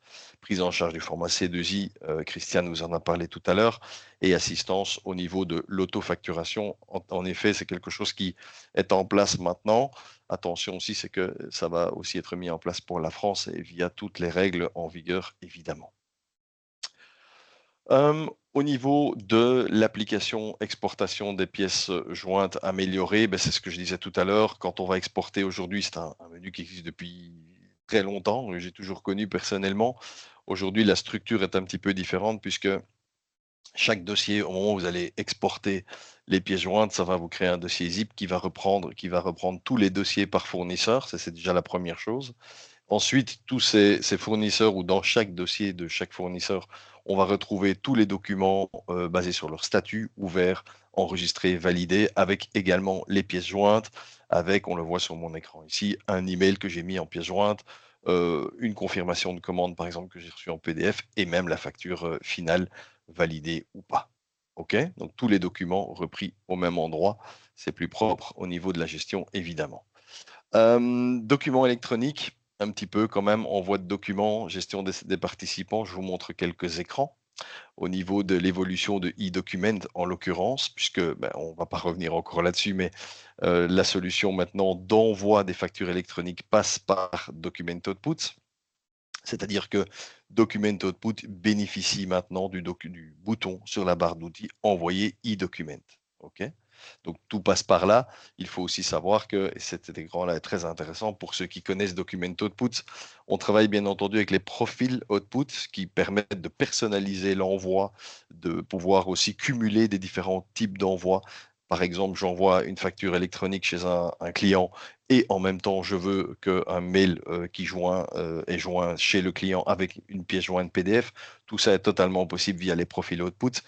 Prise en charge du format C2I, Christiane nous en a parlé tout à l'heure, et assistance au niveau de l'autofacturation. En effet, c'est quelque chose qui est en place maintenant. Attention aussi, c'est que ça va aussi être mis en place pour la France et via toutes les règles en vigueur, évidemment. Au niveau de l'application exportation des pièces jointes améliorées, c'est ce que je disais tout à l'heure. Quand on va exporter aujourd'hui, c'est un menu qui existe depuis très longtemps, que j'ai toujours connu personnellement. Aujourd'hui, la structure est un petit peu différente puisque chaque dossier, au moment où vous allez exporter les pièces jointes, ça va vous créer un dossier zip qui va reprendre tous les dossiers par fournisseur. Ça, c'est déjà la première chose. Ensuite, tous ces fournisseurs ou dans chaque dossier de chaque fournisseur, on va retrouver tous les documents basés sur leur statut, ouverts, enregistrés, validés, avec également les pièces jointes, avec, on le voit sur mon écran ici, un email que j'ai mis en pièce jointe, une confirmation de commande par exemple que j'ai reçue en PDF et même la facture finale validée ou pas. OK? Donc tous les documents repris au même endroit, c'est plus propre au niveau de la gestion évidemment. Documents électroniques, un petit peu quand même, envoi de documents, gestion des participants, je vous montre quelques écrans. Au niveau de l'évolution de e-document en l'occurrence, puisque on ne va pas revenir encore là-dessus, mais la solution maintenant d'envoi des factures électroniques passe par Document Output. C'est-à-dire que Document Output bénéficie maintenant du bouton sur la barre d'outils Envoyer e-document. OK? Donc tout passe par là. Il faut aussi savoir que, et cet écran-là est très intéressant pour ceux qui connaissent Document Output, on travaille bien entendu avec les profils Output qui permettent de personnaliser l'envoi, de pouvoir aussi cumuler des différents types d'envois. Par exemple, j'envoie une facture électronique chez un client et en même temps, je veux qu'un mail est joint chez le client avec une pièce jointe PDF. Tout ça est totalement possible via les profils Output.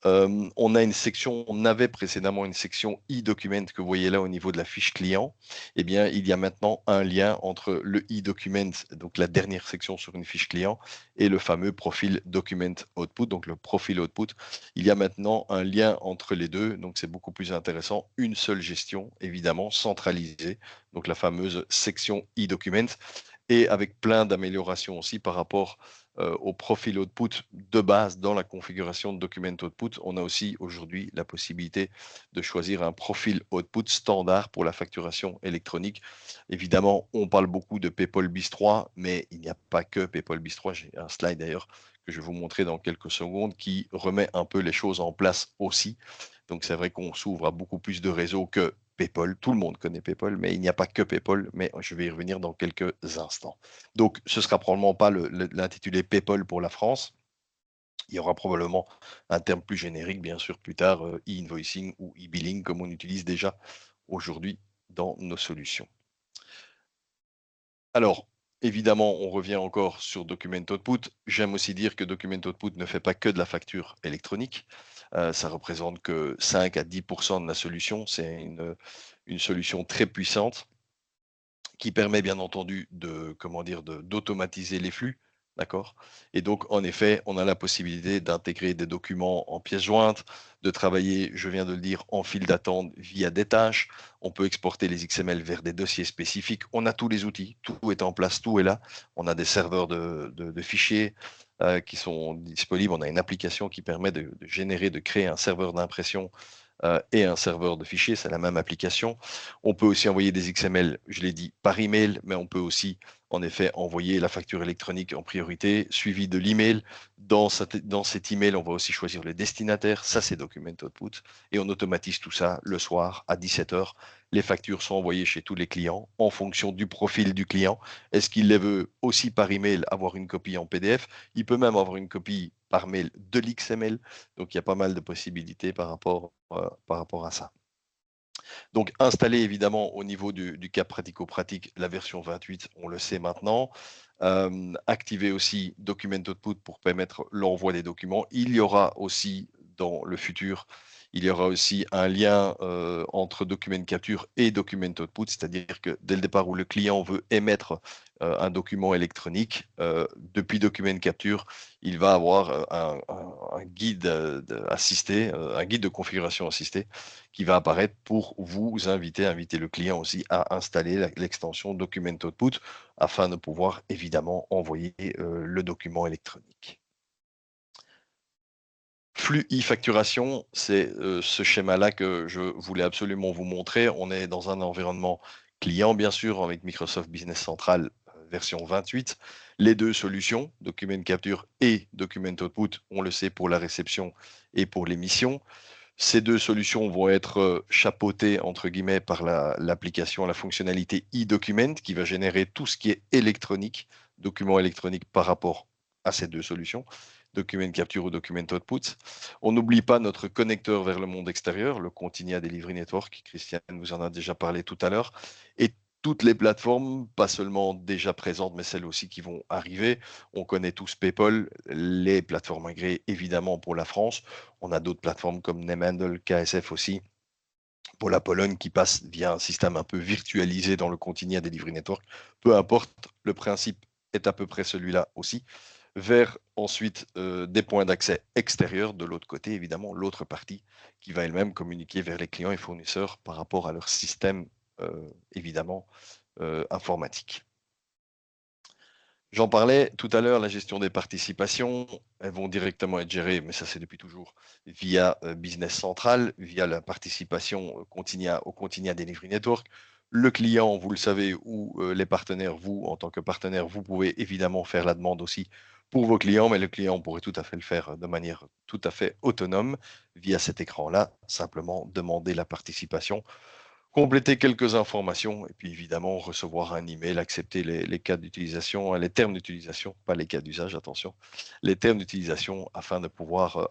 On avait précédemment une section e-document que vous voyez là au niveau de la fiche client. Eh bien, il y a maintenant un lien entre le e-document, donc la dernière section sur une fiche client, et le fameux profil document output, donc le profil output. Il y a maintenant un lien entre les deux, donc c'est beaucoup plus intéressant. Une seule gestion, évidemment, centralisée, donc la fameuse section e-document, et avec plein d'améliorations aussi par rapport au profil output de base dans la configuration de document output. On a aussi aujourd'hui la possibilité de choisir un profil output standard pour la facturation électronique. Évidemment, on parle beaucoup de PayPal BIS 3, mais il n'y a pas que PayPal BIS 3. J'ai un slide d'ailleurs que je vais vous montrer dans quelques secondes qui remet un peu les choses en place aussi. Donc c'est vrai qu'on s'ouvre à beaucoup plus de réseaux que PayPal. Tout le monde connaît PayPal, mais il n'y a pas que PayPal, mais je vais y revenir dans quelques instants. Donc ce ne sera probablement pas l'intitulé PayPal pour la France. Il y aura probablement un terme plus générique, bien sûr, plus tard, e-invoicing ou e-billing, comme on utilise déjà aujourd'hui dans nos solutions. Alors, évidemment, on revient encore sur Document Output. J'aime aussi dire que Document Output ne fait pas que de la facture électronique. Ça représente que 5 à 10% de la solution. C'est une solution très puissante qui permet bien entendu d'automatiser les flux. D'accord. Et donc, en effet, on a la possibilité d'intégrer des documents en pièces jointes, de travailler, je viens de le dire, en file d'attente via des tâches. On peut exporter les XML vers des dossiers spécifiques. On a tous les outils, tout est en place, tout est là. On a des serveurs de fichiers qui sont disponibles. On a une application qui permet de générer, de créer un serveur d'impression et un serveur de fichiers, c'est la même application. On peut aussi envoyer des XML, je l'ai dit, par email, mais on peut aussi, en effet, envoyer la facture électronique en priorité, suivi de l'email. Dans cet email, on va aussi choisir le destinataire, ça c'est Document Output, et on automatise tout ça le soir à 17 h. Les factures sont envoyées chez tous les clients en fonction du profil du client. Est-ce qu'il les veut aussi par email avoir une copie en PDF? Il peut même avoir une copie par mail de l'XML. Donc, il y a pas mal de possibilités par rapport à ça. Donc, installer évidemment au niveau du cas pratico-pratique la version 28, on le sait maintenant. Activer aussi Document Output pour permettre l'envoi des documents. Il y aura aussi dans le futur, il y aura aussi un lien entre Document Capture et Document Output, c'est-à-dire que dès le départ où le client veut émettre un document électronique, depuis Document Capture, il va avoir un guide assisté, un guide de configuration assisté qui va apparaître pour vous inviter le client aussi à installer l'extension Document Output afin de pouvoir évidemment envoyer le document électronique. Flux e-facturation, c'est ce schéma-là que je voulais absolument vous montrer. On est dans un environnement client, bien sûr, avec Microsoft Business Central version 28. Les deux solutions, Document Capture et Document Output, on le sait pour la réception et pour l'émission. Ces deux solutions vont être chapeautées, entre guillemets, par l'application, la fonctionnalité e-document qui va générer tout ce qui est électronique, document électronique par rapport à ces deux solutions, Document Capture ou Document Output. On n'oublie pas notre connecteur vers le monde extérieur, le Continia Delivery Network. Christiane vous en a déjà parlé tout à l'heure. Et toutes les plateformes, pas seulement déjà présentes, mais celles aussi qui vont arriver. On connaît tous PayPal, les plateformes agréées évidemment pour la France. On a d'autres plateformes comme Nemandel, KSF aussi, pour la Pologne qui passe via un système un peu virtualisé dans le Continia Delivery Network. Peu importe, le principe est à peu près celui-là aussi. Vers ensuite des points d'accès extérieurs, de l'autre côté, évidemment, l'autre partie qui va elle-même communiquer vers les clients et fournisseurs par rapport à leur système, évidemment, informatique. J'en parlais tout à l'heure, la gestion des participations, elles vont directement être gérées, mais ça c'est depuis toujours, via Business Central, via la participation au Continia Delivery Network. Le client, vous le savez, ou les partenaires, vous, en tant que partenaire, vous pouvez évidemment faire la demande aussi pour vos clients, mais le client pourrait tout à fait le faire de manière tout à fait autonome via cet écran-là, simplement demander la participation. Compléter quelques informations et puis évidemment recevoir un email, accepter les cas d'utilisation, les termes d'utilisation, pas les cas d'usage, attention, les termes d'utilisation afin de pouvoir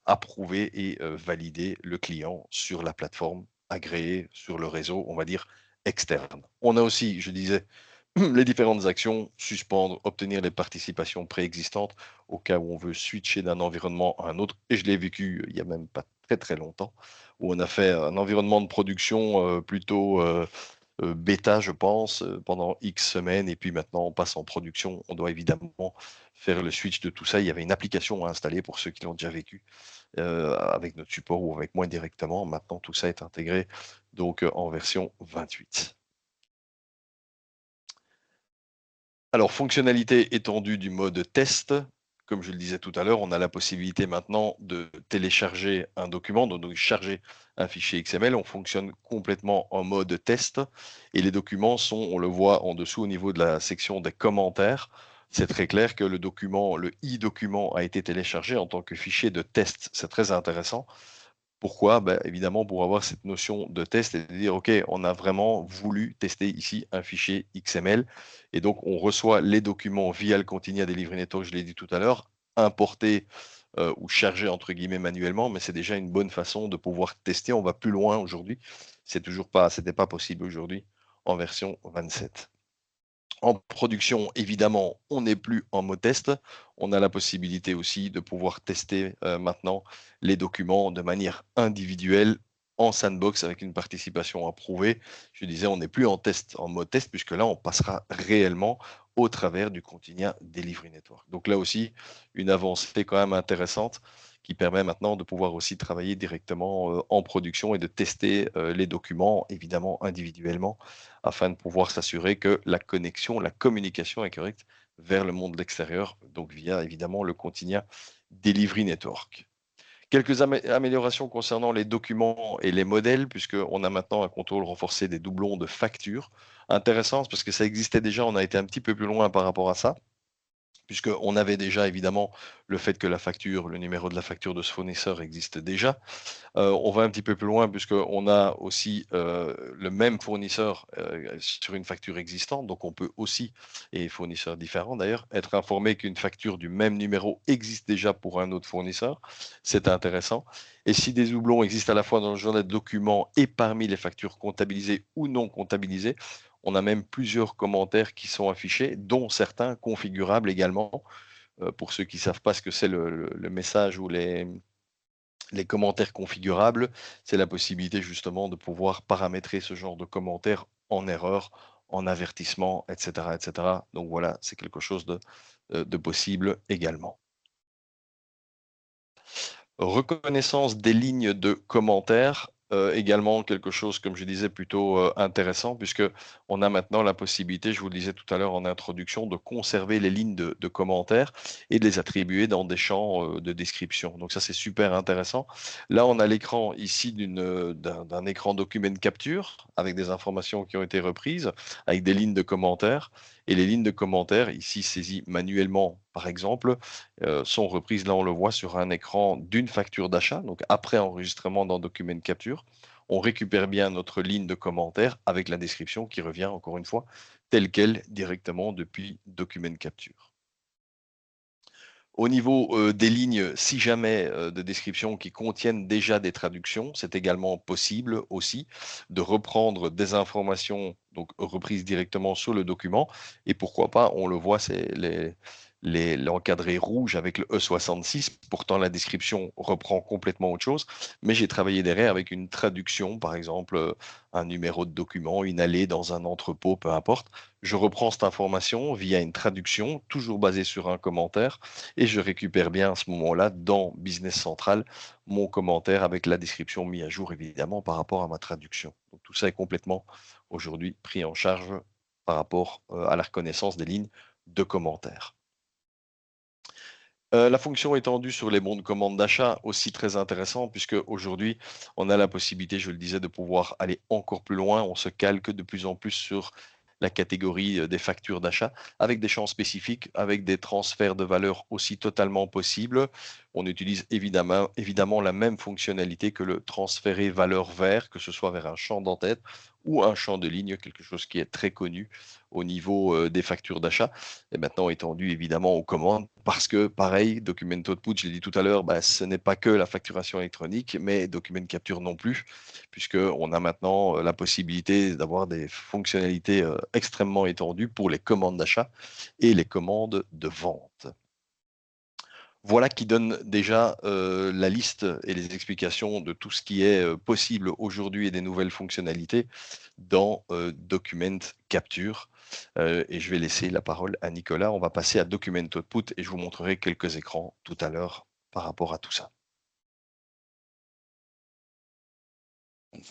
approuver et valider le client sur la plateforme agréée, sur le réseau, on va dire, externe. On a aussi, je disais, les différentes actions, suspendre, obtenir les participations préexistantes au cas où on veut switcher d'un environnement à un autre. Et je l'ai vécu il n'y a même pas très longtemps, où on a fait un environnement de production plutôt bêta, je pense, pendant X semaines. Et puis maintenant, on passe en production. On doit évidemment faire le switch de tout ça. Il y avait une application à installer pour ceux qui l'ont déjà vécu avec notre support ou avec moi directement. Maintenant, tout ça est intégré donc en version 28. Alors, fonctionnalité étendue du mode test. Comme je le disais tout à l'heure, on a la possibilité maintenant de télécharger un document, donc de charger un fichier XML. On fonctionne complètement en mode test et les documents sont, on le voit en dessous au niveau de la section des commentaires. C'est très clair que le document, le e-document a été téléchargé en tant que fichier de test. C'est très intéressant. Pourquoi? Évidemment, pour avoir cette notion de test et de dire, OK, on a vraiment voulu tester ici un fichier XML. Et donc, on reçoit les documents via le Continia Delivery Network, je l'ai dit tout à l'heure, importés ou chargés, entre guillemets, manuellement, mais c'est déjà une bonne façon de pouvoir tester. On va plus loin aujourd'hui. C'était pas possible aujourd'hui en version 27. En production, évidemment, on n'est plus en mode test. On a la possibilité aussi de pouvoir tester maintenant les documents de manière individuelle en sandbox avec une participation approuvée. Je disais, on n'est plus en mode test, puisque là, on passera réellement au travers du Continia Delivery Network. Donc là aussi, une avancée quand même intéressante qui permet maintenant de pouvoir aussi travailler directement en production et de tester les documents, évidemment individuellement, afin de pouvoir s'assurer que la connexion, la communication est correcte vers le monde extérieur, donc via évidemment le Continia Delivery Network. Quelques améliorations concernant les documents et les modèles, puisqu'on a maintenant un contrôle renforcé des doublons de factures. Intéressant, parce que ça existait déjà, on a été un petit peu plus loin par rapport à ça, puisqu'on avait déjà évidemment le fait que la facture, le numéro de la facture de ce fournisseur existe déjà. On va un petit peu plus loin puisqu'on a aussi le même fournisseur sur une facture existante. Donc on peut aussi, et fournisseurs différents d'ailleurs, être informé qu'une facture du même numéro existe déjà pour un autre fournisseur. C'est intéressant. Et si des doublons existent à la fois dans le journal de documents et parmi les factures comptabilisées ou non comptabilisées, on a même plusieurs commentaires qui sont affichés, dont certains configurables également. Pour ceux qui ne savent pas ce que c'est le message ou les commentaires configurables, c'est la possibilité justement de pouvoir paramétrer ce genre de commentaires en erreur, en avertissement, etc., etc. Donc voilà, c'est quelque chose de possible également. Reconnaissance des lignes de commentaires, également quelque chose, comme je disais, plutôt intéressant, puisque on a maintenant la possibilité, je vous le disais tout à l'heure en introduction, de conserver les lignes de commentaires et de les attribuer dans des champs de description. Donc ça, c'est super intéressant. Là, on a l'écran ici d'un écran document capture avec des informations qui ont été reprises, avec des lignes de commentaires. Et les lignes de commentaires, ici saisies manuellement, par exemple, sont reprises, là on le voit, sur un écran d'une facture d'achat. Donc après enregistrement dans Document Capture, on récupère bien notre ligne de commentaires avec la description qui revient, encore une fois, telle qu'elle directement depuis Document Capture. Au niveau des lignes, si jamais de description qui contiennent déjà des traductions, c'est également possible aussi de reprendre des informations donc reprises directement sur le document. Et pourquoi pas, on le voit, c'est l'encadré rouge avec le E66. Pourtant, la description reprend complètement autre chose. Mais j'ai travaillé derrière avec une traduction, par exemple, un numéro de document, une allée dans un entrepôt, peu importe. Je reprends cette information via une traduction, toujours basée sur un commentaire, et je récupère bien à ce moment-là dans Business Central mon commentaire avec la description mise à jour évidemment par rapport à ma traduction. Donc tout ça est complètement aujourd'hui pris en charge par rapport à la reconnaissance des lignes de commentaires. La fonction étendue sur les bons de commande d'achat, aussi très intéressant, puisque aujourd'hui, on a la possibilité, je le disais, de pouvoir aller encore plus loin. On se calque de plus en plus sur la catégorie des factures d'achat, avec des champs spécifiques, avec des transferts de valeur aussi totalement possibles. On utilise évidemment la même fonctionnalité que le transférer valeur vers, que ce soit vers un champ d'entête ou un champ de ligne, quelque chose qui est très connu au niveau des factures d'achat, et maintenant étendu évidemment aux commandes, parce que pareil, Document Output, je l'ai dit tout à l'heure, ce n'est pas que la facturation électronique, mais Document Capture non plus, puisqu'on a maintenant la possibilité d'avoir des fonctionnalités extrêmement étendues pour les commandes d'achat et les commandes de vente. Voilà qui donne déjà la liste et les explications de tout ce qui est possible aujourd'hui et des nouvelles fonctionnalités dans Document Capture. Et je vais laisser la parole à Nicolas. On va passer à Document Output et je vous montrerai quelques écrans tout à l'heure par rapport à tout ça.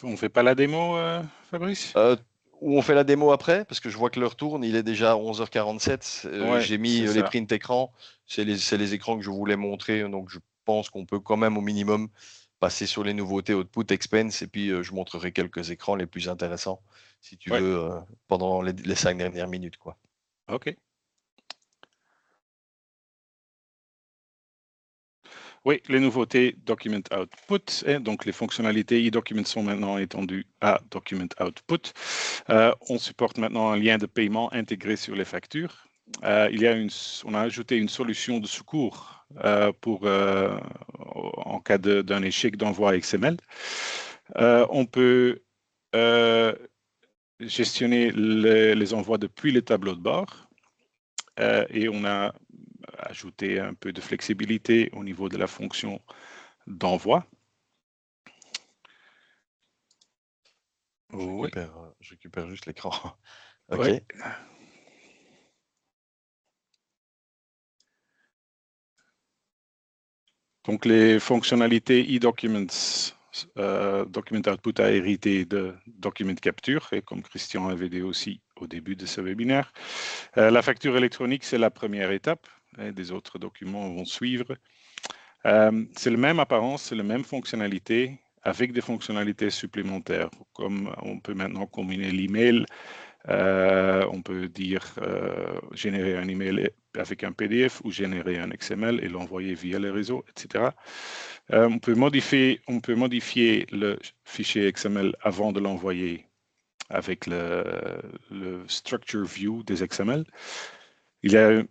On ne fait pas la démo, Fabrice? Où on fait la démo après, parce que je vois que l'heure tourne, il est déjà 11h47. Ouais, j'ai mis c'est les ça. print écrans, c'est les écrans que je voulais montrer, donc je pense qu'on peut quand même au minimum passer sur les nouveautés Output Expense, et puis je montrerai quelques écrans les plus intéressants, si tu Ouais. veux, pendant les 5 dernières minutes, quoi. OK. Oui, les nouveautés Document Output, donc les fonctionnalités e-document sont maintenant étendues à Document Output. On supporte maintenant un lien de paiement intégré sur les factures. On a ajouté une solution de secours en cas d'un échec d'envoi XML. On peut gestionner les envois depuis le tableau de bord et on a ajouté un peu de flexibilité au niveau de la fonction d'envoi. Je récupère juste l'écran. OK. Ouais. Donc, les fonctionnalités e-documents, document output a hérité de document capture, et comme Christian avait dit aussi au début de ce webinaire, la facture électronique, c'est la première étape, et des autres documents vont suivre. C'est la même apparence, c'est la même fonctionnalité, avec des fonctionnalités supplémentaires, comme on peut maintenant combiner l'email. On peut dire générer un email avec un PDF ou générer un XML et l'envoyer via les réseaux, etc. On peut modifier le fichier XML avant de l'envoyer avec le structure view des XML. Il y a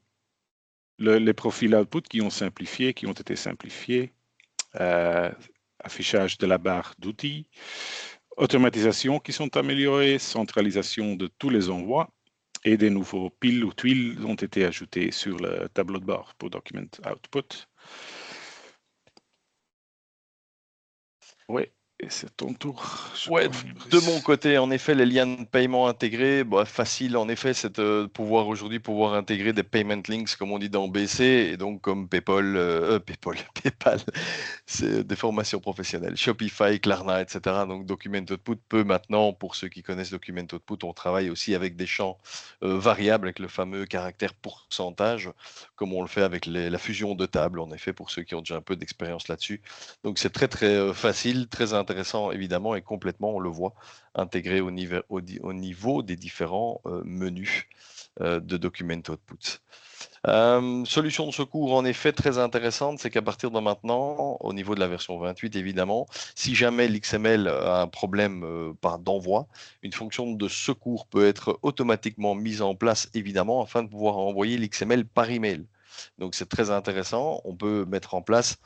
les profils output qui ont été simplifiés, affichage de la barre d'outils, automatisation qui sont améliorées, centralisation de tous les envois et des nouveaux piles ou tuiles ont été ajoutés sur le tableau de bord pour document output. Oui, et c'est ton tour. Ouais, de mon côté, en effet, les liens de paiement intégrés, bah, facile en effet, c'est de pouvoir intégrer des payment links, comme on dit dans BC, et donc comme PayPal, PayPal, c'est des formations professionnelles, Shopify, Klarna, etc. Donc Document Output peut maintenant, pour ceux qui connaissent Document Output, on travaille aussi avec des champs variables, avec le fameux caractère pourcentage, comme on le fait avec la fusion de tables, en effet, pour ceux qui ont déjà un peu d'expérience là-dessus. Donc c'est très très facile, très intéressant évidemment, et complètement, on le voit, intégré au niveau des différents menus de Document Output. Solution de secours en effet très intéressante, c'est qu'à partir de maintenant, au niveau de la version 28 évidemment, si jamais l'XML a un problème d'envoi, une fonction de secours peut être automatiquement mise en place évidemment afin de pouvoir envoyer l'XML par email. Donc c'est très intéressant, on peut mettre en place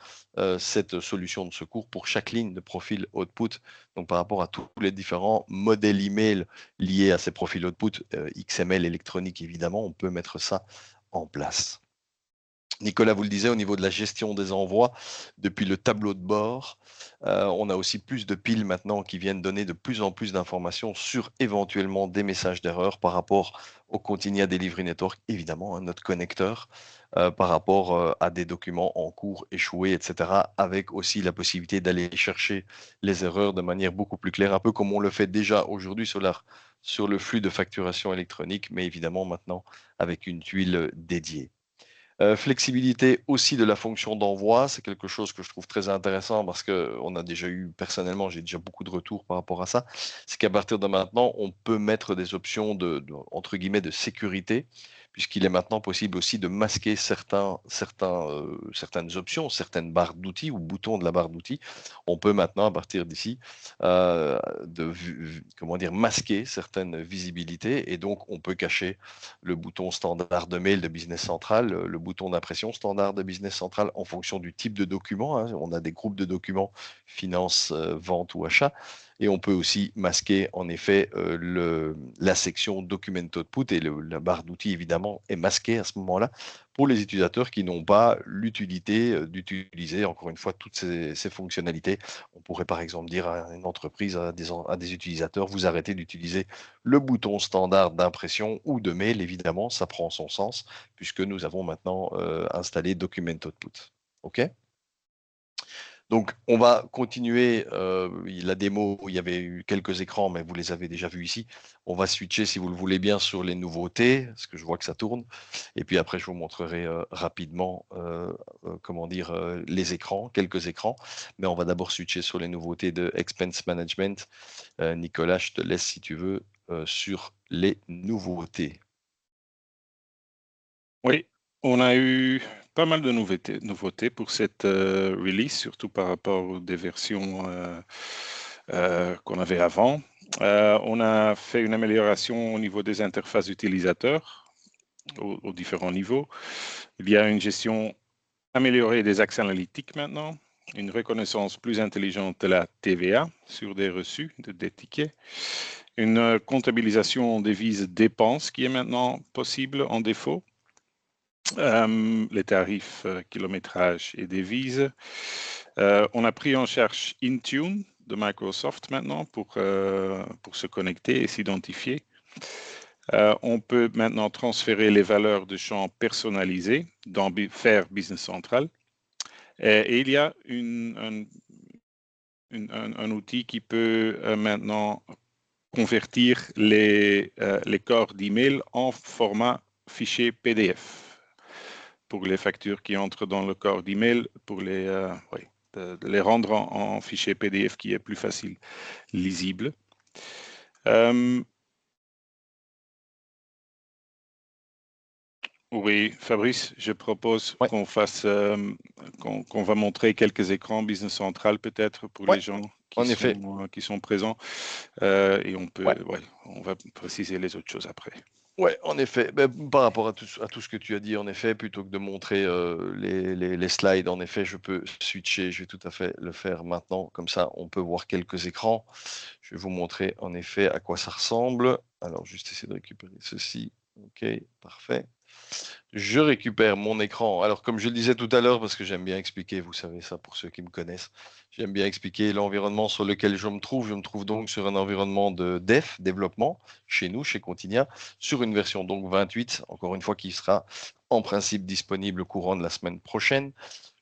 cette solution de secours pour chaque ligne de profil output. Donc par rapport à tous les différents modèles email liés à ces profils output, XML électronique évidemment, on peut mettre ça en place. Nicolas vous le disait, au niveau de la gestion des envois, depuis le tableau de bord, on a aussi plus de piles maintenant qui viennent donner de plus en plus d'informations sur éventuellement des messages d'erreur par rapport au Continia Delivery Network, évidemment, hein, notre connecteur, par rapport à des documents en cours, échoués, etc., avec aussi la possibilité d'aller chercher les erreurs de manière beaucoup plus claire, un peu comme on le fait déjà aujourd'hui sur le flux de facturation électronique, mais évidemment maintenant avec une tuile dédiée. Flexibilité aussi de la fonction d'envoi, c'est quelque chose que je trouve très intéressant parce qu'on a déjà eu, personnellement, j'ai déjà beaucoup de retours par rapport à ça. C'est qu'à partir de maintenant, on peut mettre des options entre guillemets, de sécurité, puisqu'il est maintenant possible aussi de masquer certaines options, certaines barres d'outils ou boutons de la barre d'outils. On peut maintenant, à partir d'ici, masquer certaines visibilités, et donc on peut cacher le bouton standard de mail de Business Central, le bouton d'impression standard de Business Central en fonction du type de document. Hein. On a des groupes de documents, finance, vente ou achat. Et on peut aussi masquer en effet la section Document Output, et la barre d'outils évidemment est masquée à ce moment-là pour les utilisateurs qui n'ont pas l'utilité d'utiliser encore une fois toutes ces fonctionnalités. On pourrait par exemple dire à une entreprise, à des utilisateurs, vous arrêtez d'utiliser le bouton standard d'impression ou de mail, évidemment, ça prend son sens puisque nous avons maintenant installé Document Output. OK ? Donc, on va continuer la démo. Il y avait eu quelques écrans, mais vous les avez déjà vus ici. On va switcher, si vous le voulez bien, sur les nouveautés, parce que je vois que ça tourne. Et puis après, je vous montrerai rapidement, les écrans, quelques écrans. Mais on va d'abord switcher sur les nouveautés de Expense Management. Nicolas, je te laisse, si tu veux, sur les nouveautés. Oui, on a eu pas mal de nouveautés pour cette release, surtout par rapport aux des versions qu'on avait avant. On a fait une amélioration au niveau des interfaces utilisateurs, aux différents niveaux. Il y a une gestion améliorée des axes analytiques maintenant, une reconnaissance plus intelligente de la TVA sur des reçus, des tickets, une comptabilisation en devise dépenses qui est maintenant possible en défaut. Les tarifs, kilométrage et devises. On a pris en charge Intune de Microsoft maintenant pour se connecter et s'identifier. On peut maintenant transférer les valeurs de champs personnalisés dans faire Business Central. Et il y a un outil qui peut maintenant convertir les corps d'email en format fichier PDF pour les factures qui entrent dans le corps d'email, pour de les rendre en fichier PDF qui est plus facile, lisible. Oui, Fabrice, je propose qu'on fasse, qu'on va montrer quelques écrans Business Central peut-être pour les gens qui sont présents, et on va préciser les autres choses après. Ouais, en effet, par rapport à tout ce que tu as dit, en effet, plutôt que de montrer les slides, en effet, je peux switcher, je vais tout à fait le faire maintenant, comme ça on peut voir quelques écrans. Je vais vous montrer en effet à quoi ça ressemble. Alors, juste essayer de récupérer ceci. Ok, parfait. Je récupère mon écran. Alors, comme je le disais tout à l'heure, parce que j'aime bien expliquer, vous savez ça pour ceux qui me connaissent, j'aime bien expliquer l'environnement sur lequel je me trouve. Je me trouve donc sur un environnement de développement, chez nous, chez Continia, sur une version donc 28, encore une fois, qui sera en principe disponible au courant de la semaine prochaine.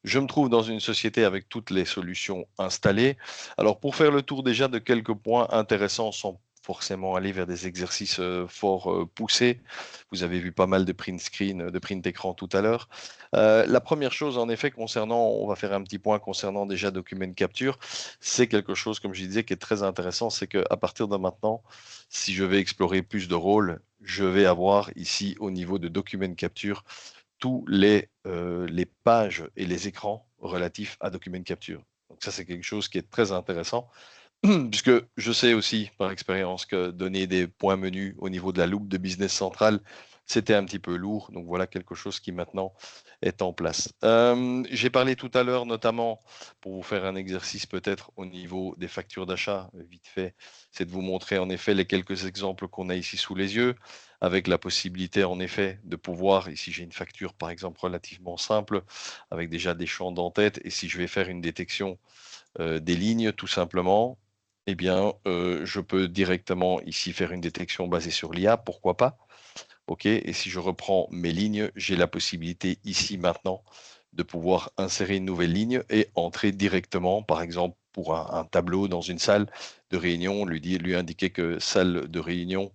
Je me trouve dans une société avec toutes les solutions installées. Alors, pour faire le tour déjà de quelques points intéressants sans forcément aller vers des exercices fort poussés. Vous avez vu pas mal de print screen, de print écran tout à l'heure. La première chose, en effet, on va faire un petit point concernant déjà document capture. C'est quelque chose, comme je disais, qui est très intéressant. C'est qu'à partir de maintenant, si je vais explorer plus de rôles, je vais avoir ici au niveau de document capture tous les pages et les écrans relatifs à document capture. Donc ça, c'est quelque chose qui est très intéressant. Puisque je sais aussi par expérience que donner des points menus au niveau de la loupe de Business Central, c'était un petit peu lourd. Donc voilà quelque chose qui maintenant est en place. J'ai parlé tout à l'heure notamment, pour vous faire un exercice peut-être au niveau des factures d'achat, vite fait, c'est de vous montrer en effet les quelques exemples qu'on a ici sous les yeux, avec la possibilité en effet de pouvoir, ici j'ai une facture par exemple relativement simple, avec déjà des champs d'en-tête, et si je vais faire une détection des lignes tout simplement, eh bien, je peux directement ici faire une détection basée sur l'IA, pourquoi pas. OK, et si je reprends mes lignes, j'ai la possibilité ici maintenant de pouvoir insérer une nouvelle ligne et entrer directement, par exemple, pour un tableau dans une salle de réunion, lui indiquer que salle de réunion,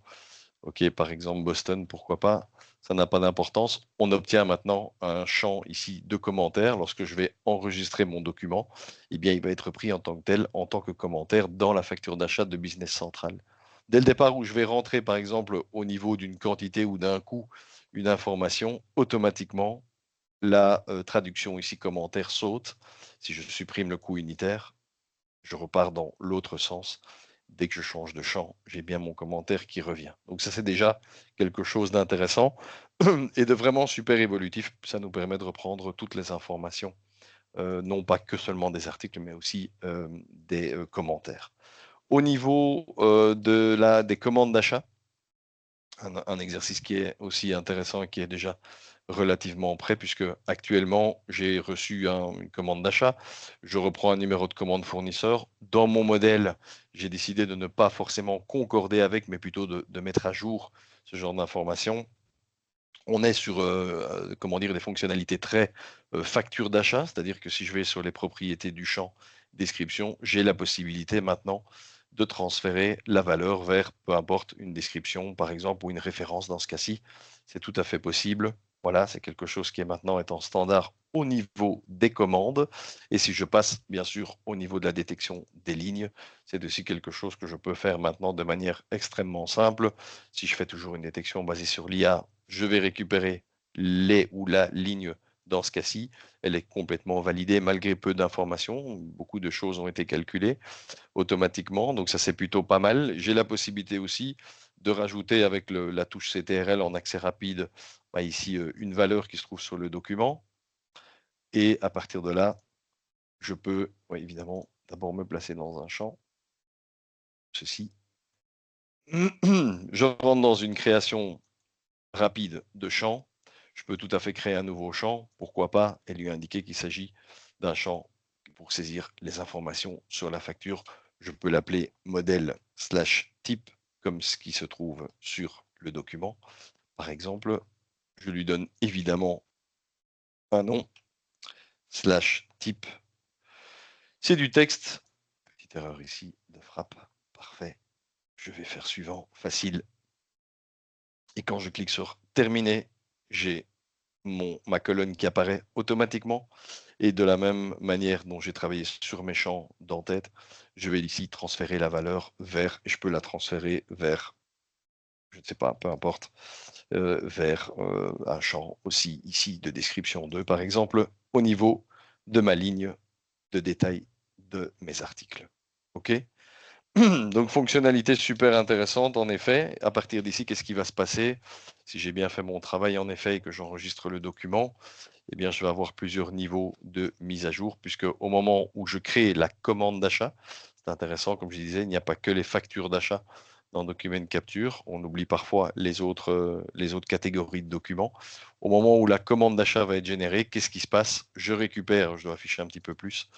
OK, par exemple Boston, pourquoi pas, ça n'a pas d'importance. On obtient maintenant un champ ici de commentaires. Lorsque je vais enregistrer mon document, eh bien, il va être pris en tant que tel, en tant que commentaire dans la facture d'achat de Business Central. Dès le départ où je vais rentrer, par exemple, au niveau d'une quantité ou d'un coût, une information, automatiquement, la traduction ici commentaire saute. Si je supprime le coût unitaire, je repars dans l'autre sens. Dès que je change de champ, j'ai bien mon commentaire qui revient. Donc ça, c'est déjà quelque chose d'intéressant et de vraiment super évolutif. Ça nous permet de reprendre toutes les informations, non pas que seulement des articles, mais aussi des commentaires. Au niveau des commandes d'achat, un exercice qui est aussi intéressant et qui est déjà relativement prêt, puisque actuellement j'ai reçu une commande d'achat, je reprends un numéro de commande fournisseur. Dans mon modèle, j'ai décidé de ne pas forcément concorder avec, mais plutôt de mettre à jour ce genre d'informations. On est sur comment dire, des fonctionnalités très facture d'achat, c'est-à-dire que si je vais sur les propriétés du champ description, j'ai la possibilité maintenant de transférer la valeur vers, peu importe, une description, par exemple, ou une référence dans ce cas-ci. C'est tout à fait possible. Voilà, c'est quelque chose qui est maintenant en standard au niveau des commandes. Et si je passe, bien sûr, au niveau de la détection des lignes, c'est aussi quelque chose que je peux faire maintenant de manière extrêmement simple. Si je fais toujours une détection basée sur l'IA, je vais récupérer les ou la ligne dans ce cas-ci. Elle est complètement validée malgré peu d'informations. Beaucoup de choses ont été calculées automatiquement, donc ça c'est plutôt pas mal. J'ai la possibilité aussi de rajouter avec la touche CTRL en accès rapide, ici une valeur qui se trouve sur le document. Et à partir de là, je peux évidemment d'abord me placer dans un champ, ceci, Je rentre dans une création rapide de champ. Je peux tout à fait créer un nouveau champ, pourquoi pas, et lui indiquer qu'il s'agit d'un champ pour saisir les informations sur la facture. Je peux l'appeler modèle/type, comme ce qui se trouve sur le document. Par exemple, je lui donne évidemment un nom, /type. C'est du texte. Petite erreur ici de frappe. Parfait. Je vais faire suivant, facile. Et quand je clique sur terminer, j'ai ma colonne qui apparaît automatiquement. Et de la même manière dont j'ai travaillé sur mes champs d'en-tête, je vais ici transférer la valeur vers, et je peux la transférer vers, je ne sais pas, peu importe, vers un champ aussi ici de description 2, par exemple, au niveau de ma ligne de détail de mes articles. OK ? Donc, fonctionnalité super intéressante, en effet. À partir d'ici, qu'est-ce qui va se passer? Si j'ai bien fait mon travail, en effet, et que j'enregistre le document, eh bien, je vais avoir plusieurs niveaux de mise à jour, puisque au moment où je crée la commande d'achat, c'est intéressant, comme je disais, il n'y a pas que les factures d'achat dans Document Capture. On oublie parfois les autres catégories de documents. Au moment où la commande d'achat va être générée, qu'est-ce qui se passe? Je récupère, je dois afficher un petit peu plus,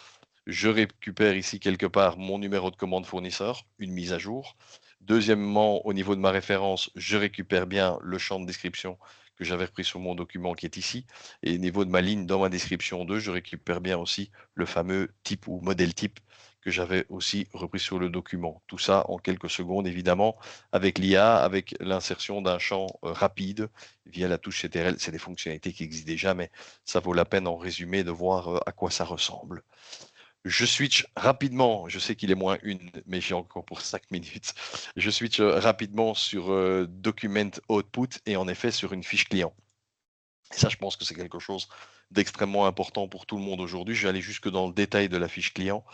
je récupère ici quelque part mon numéro de commande fournisseur, une mise à jour. Deuxièmement, au niveau de ma référence, je récupère bien le champ de description que j'avais repris sur mon document qui est ici. Et au niveau de ma ligne dans ma description 2, je récupère bien aussi le fameux type ou modèle type que j'avais aussi repris sur le document. Tout ça en quelques secondes, évidemment, avec l'IA, avec l'insertion d'un champ rapide via la touche CTRL. C'est des fonctionnalités qui existent déjà, mais ça vaut la peine en résumé de voir à quoi ça ressemble. Je switch rapidement, je sais qu'il est moins une, mais j'ai encore pour 5 minutes. Je switch rapidement sur Document Output et en effet sur une fiche client. Et ça, je pense que c'est quelque chose d'extrêmement important pour tout le monde aujourd'hui. Je vais aller jusque dans le détail de la fiche client.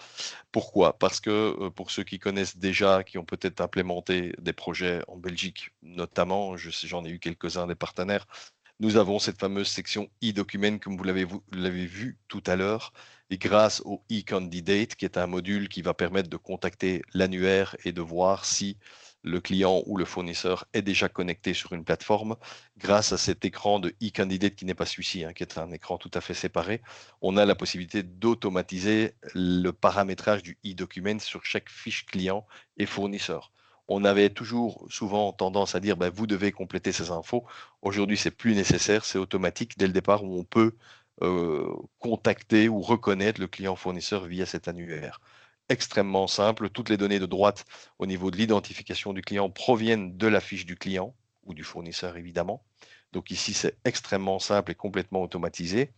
Pourquoi? Parce que pour ceux qui connaissent déjà, qui ont peut-être implémenté des projets en Belgique notamment, j'en ai eu quelques-uns des partenaires, nous avons cette fameuse section e-document, comme vous l'avez vu tout à l'heure, et grâce au e-candidate, qui est un module qui va permettre de contacter l'annuaire et de voir si le client ou le fournisseur est déjà connecté sur une plateforme. Grâce à cet écran de e-candidate, qui n'est pas celui-ci, qui est un écran tout à fait séparé, on a la possibilité d'automatiser le paramétrage du e-document sur chaque fiche client et fournisseur. On avait toujours souvent tendance à dire vous devez compléter ces infos. Aujourd'hui, c'est plus nécessaire, c'est automatique dès le départ où on peut contacter ou reconnaître le client fournisseur via cet annuaire. Extrêmement simple, toutes les données de droite au niveau de l'identification du client proviennent de la fiche du client ou du fournisseur évidemment. Donc ici, c'est extrêmement simple et complètement automatisé.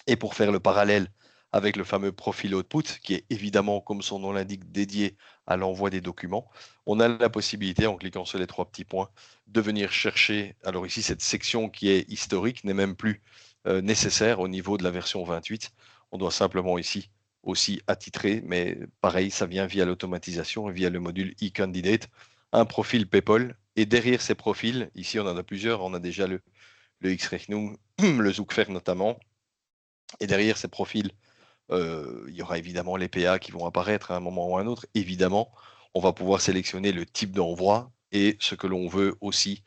Et pour faire le parallèle avec le fameux profil output, qui est évidemment, comme son nom l'indique, dédié à l'envoi des documents, on a la possibilité, en cliquant sur les 3 petits points, de venir chercher. Alors ici, cette section qui est historique n'est même plus nécessaire au niveau de la version 28. On doit simplement ici aussi attitrer, mais pareil, ça vient via l'automatisation et via le module e-candidate, un profil PayPal. Et derrière ces profils, ici on en a plusieurs, on a déjà le X-Rechnung, le Zookfer notamment. Et derrière ces profils, il y aura évidemment les PA qui vont apparaître à un moment ou à un autre. Évidemment, on va pouvoir sélectionner le type d'envoi et ce que l'on veut aussi,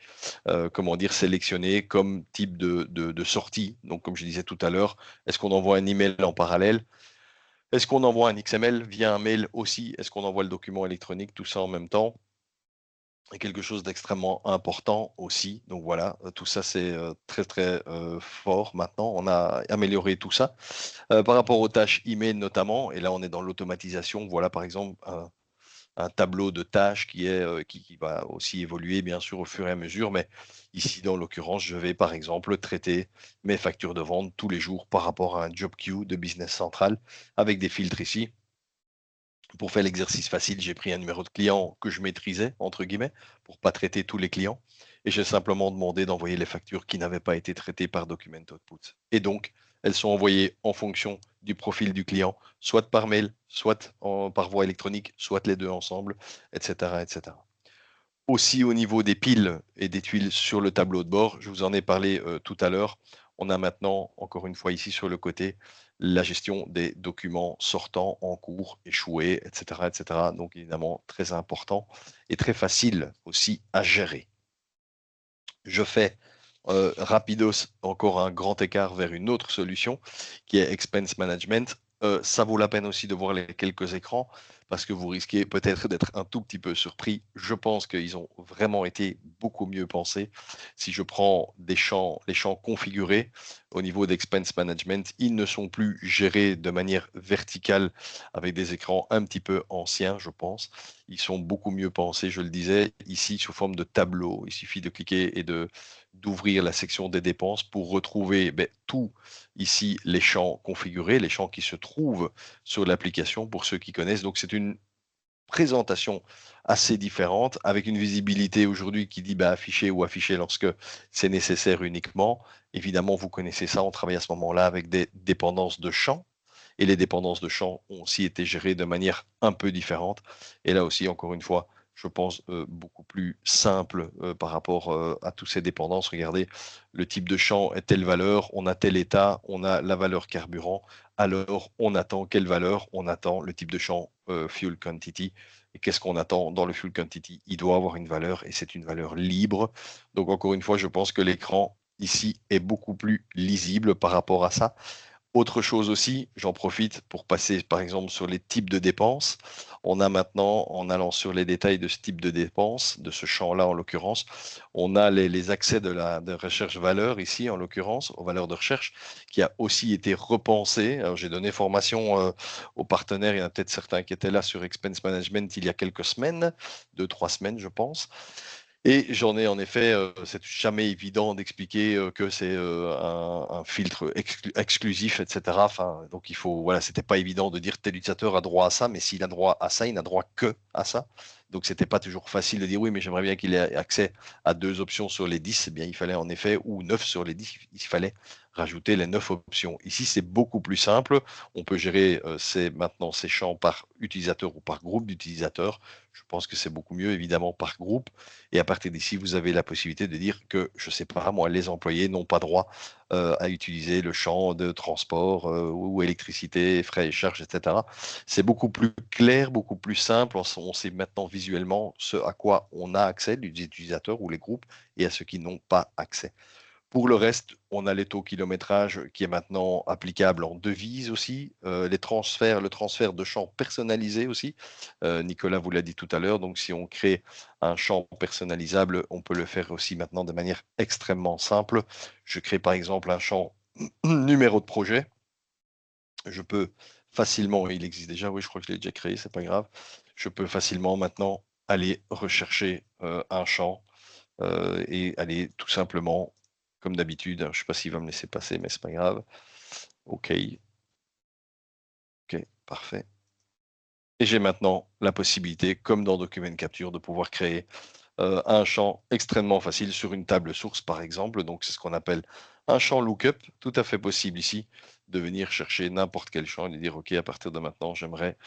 sélectionner comme type de sortie. Donc, comme je disais tout à l'heure, est-ce qu'on envoie un email en parallèle? Est-ce qu'on envoie un XML via un mail aussi? Est-ce qu'on envoie le document électronique? Tout ça en même temps. Et quelque chose d'extrêmement important aussi. Donc voilà, tout ça c'est très très fort maintenant. On a amélioré tout ça. Par rapport aux tâches email notamment, et là on est dans l'automatisation, voilà par exemple un tableau de tâches qui va aussi évoluer bien sûr au fur et à mesure, mais ici dans l'occurrence je vais par exemple traiter mes factures de vente tous les jours par rapport à un job queue de Business Central avec des filtres ici. Pour faire l'exercice facile, j'ai pris un numéro de client que je maîtrisais, entre guillemets, pour pas traiter tous les clients. Et j'ai simplement demandé d'envoyer les factures qui n'avaient pas été traitées par Document Output. Et donc, elles sont envoyées en fonction du profil du client, soit par mail, soit par voie électronique, soit les deux ensemble, etc., etc. Aussi au niveau des piles et des tuiles sur le tableau de bord, je vous en ai parlé tout à l'heure. On a maintenant, encore une fois ici sur le côté, la gestion des documents sortants, en cours, échoués, etc., etc. Donc évidemment, très important et très facile aussi à gérer. Je fais rapidos encore un grand écart vers une autre solution qui est Expense Management. Ça vaut la peine aussi de voir les quelques écrans parce que vous risquez peut-être d'être un tout petit peu surpris. Je pense qu'ils ont vraiment été beaucoup mieux pensés. Si je prends les champs configurés au niveau d'Expense Management, ils ne sont plus gérés de manière verticale avec des écrans un petit peu anciens, je pense. Ils sont beaucoup mieux pensés, je le disais, ici sous forme de tableau. Il suffit de cliquer et d'ouvrir la section des dépenses pour retrouver tout ici les champs configurés, les champs qui se trouvent sur l'application pour ceux qui connaissent. Donc c'est une présentation assez différente avec une visibilité aujourd'hui qui dit afficher ou afficher lorsque c'est nécessaire uniquement. Évidemment, vous connaissez ça, on travaille à ce moment-là avec des dépendances de champs. Et les dépendances de champs ont aussi été gérées de manière un peu différente. Et là aussi, encore une fois, je pense beaucoup plus simple par rapport à toutes ces dépendances. Regardez, le type de champ est telle valeur, on a tel état, on a la valeur carburant. Alors, on attend quelle valeur? On attend le type de champ fuel quantity. Et qu'est-ce qu'on attend dans le fuel quantity? Il doit avoir une valeur et c'est une valeur libre. Donc, encore une fois, je pense que l'écran ici est beaucoup plus lisible par rapport à ça. Autre chose aussi, j'en profite pour passer par exemple sur les types de dépenses. On a maintenant, en allant sur les détails de ce type de dépenses, de ce champ-là en l'occurrence, on a les accès de recherche valeur ici en l'occurrence, aux valeurs de recherche, qui a aussi été repensé. Alors j'ai donné formation aux partenaires, il y en a peut-être certains qui étaient là sur Expense Management il y a quelques semaines, 2-3 semaines je pense. Et j'en ai en effet, c'est jamais évident d'expliquer que c'est un filtre exclusif, etc. Enfin, donc il faut, voilà, c'était pas évident de dire tel utilisateur a droit à ça, mais s'il a droit à ça, il n'a droit que à ça. Donc c'était pas toujours facile de dire oui, mais j'aimerais bien qu'il ait accès à 2 options sur les 10. Eh bien, il fallait en effet, ou 9 sur les 10, il fallait rajouter les 9 options. Ici, c'est beaucoup plus simple. On peut gérer maintenant ces champs par utilisateur ou par groupe d'utilisateurs. Je pense que c'est beaucoup mieux, évidemment, par groupe. Et à partir d'ici, vous avez la possibilité de dire que, je ne sais pas, moi, les employés n'ont pas droit à utiliser le champ de transport ou électricité, frais et charges, etc. C'est beaucoup plus clair, beaucoup plus simple. On sait maintenant visuellement ce à quoi on a accès, les utilisateurs ou les groupes, et à ceux qui n'ont pas accès. Pour le reste, on a les taux kilométrage qui est maintenant applicable en devise aussi, le transfert de champs personnalisés aussi. Nicolas vous l'a dit tout à l'heure, donc si on crée un champ personnalisable, on peut le faire aussi maintenant de manière extrêmement simple. Je crée par exemple un champ numéro de projet. Je peux facilement, il existe déjà, oui, je crois que je l'ai déjà créé, c'est pas grave. Je peux facilement maintenant aller rechercher un champ et aller tout simplement, comme d'habitude, je ne sais pas s'il va me laisser passer, mais c'est pas grave. OK. OK, parfait. Et j'ai maintenant la possibilité, comme dans Document Capture, de pouvoir créer un champ extrêmement facile sur une table source, par exemple. Donc, c'est ce qu'on appelle un champ lookup, tout à fait possible ici, de venir chercher n'importe quel champ et de dire, OK, à partir de maintenant, j'aimerais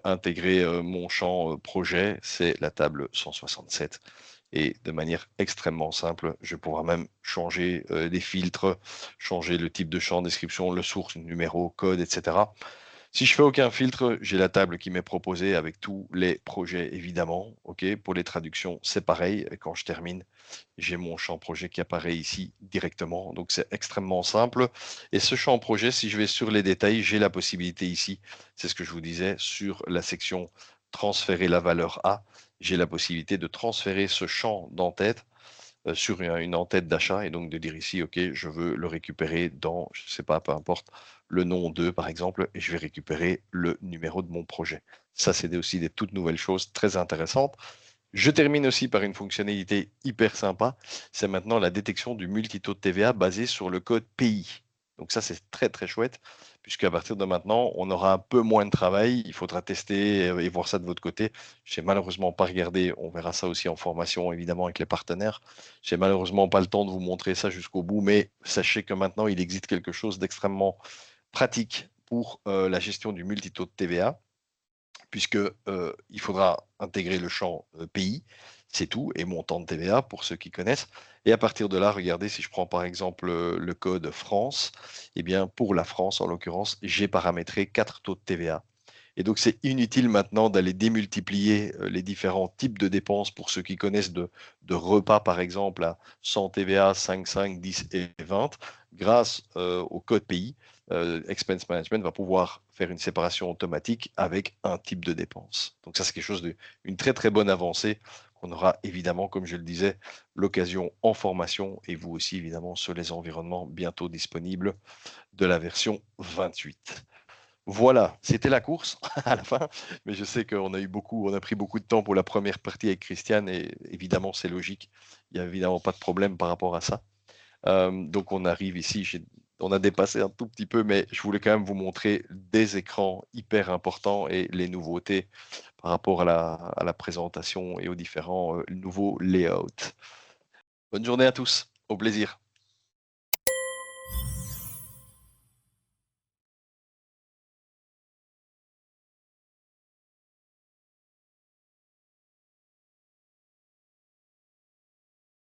intégrer mon champ projet, c'est la table 167. Et de manière extrêmement simple, je vais pouvoir même changer les filtres, changer le type de champ, description, le source, numéro, code, etc. Si je fais aucun filtre, j'ai la table qui m'est proposée avec tous les projets, évidemment. OK, pour les traductions, c'est pareil. Et quand je termine, j'ai mon champ projet qui apparaît ici directement. Donc, c'est extrêmement simple. Et ce champ projet, si je vais sur les détails, j'ai la possibilité ici, c'est ce que je vous disais, sur la section transférer la valeur A, j'ai la possibilité de transférer ce champ d'entête sur une en-tête d'achat et donc de dire ici, OK, je veux le récupérer dans, je ne sais pas, peu importe, le nom 2 par exemple, et je vais récupérer le numéro de mon projet. Ça, c'est aussi des toutes nouvelles choses très intéressantes. Je termine aussi par une fonctionnalité hyper sympa, c'est maintenant la détection du multitaux de TVA basé sur le code pays. Donc ça, c'est très très chouette, puisqu'à partir de maintenant, on aura un peu moins de travail. Il faudra tester et voir ça de votre côté. Je n'ai malheureusement pas regardé, on verra ça aussi en formation, évidemment, avec les partenaires. Je n'ai malheureusement pas le temps de vous montrer ça jusqu'au bout, mais sachez que maintenant, il existe quelque chose d'extrêmement pratique pour la gestion du multitaux de TVA, puisque il faudra intégrer le champ pays. C'est tout, et montant de TVA pour ceux qui connaissent. Et à partir de là, regardez, si je prends par exemple le code France, eh bien pour la France en l'occurrence, j'ai paramétré 4 taux de TVA. Et donc c'est inutile maintenant d'aller démultiplier les différents types de dépenses pour ceux qui connaissent de repas par exemple à 100 TVA, 5, 5, 10 et 20. Grâce au code pays, Expense Management va pouvoir faire une séparation automatique avec un type de dépense. Donc ça c'est quelque chose une très très bonne avancée qu'on aura évidemment, comme je le disais, l'occasion en formation et vous aussi évidemment sur les environnements bientôt disponibles de la version 28. Voilà, c'était la course à la fin, mais je sais qu'on a pris beaucoup de temps pour la première partie avec Christiane et évidemment c'est logique, il n'y a évidemment pas de problème par rapport à ça. Donc on arrive ici, on a dépassé un tout petit peu, mais je voulais quand même vous montrer des écrans hyper importants et les nouveautés par rapport à la présentation et aux différents nouveaux layouts. Bonne journée à tous, au plaisir.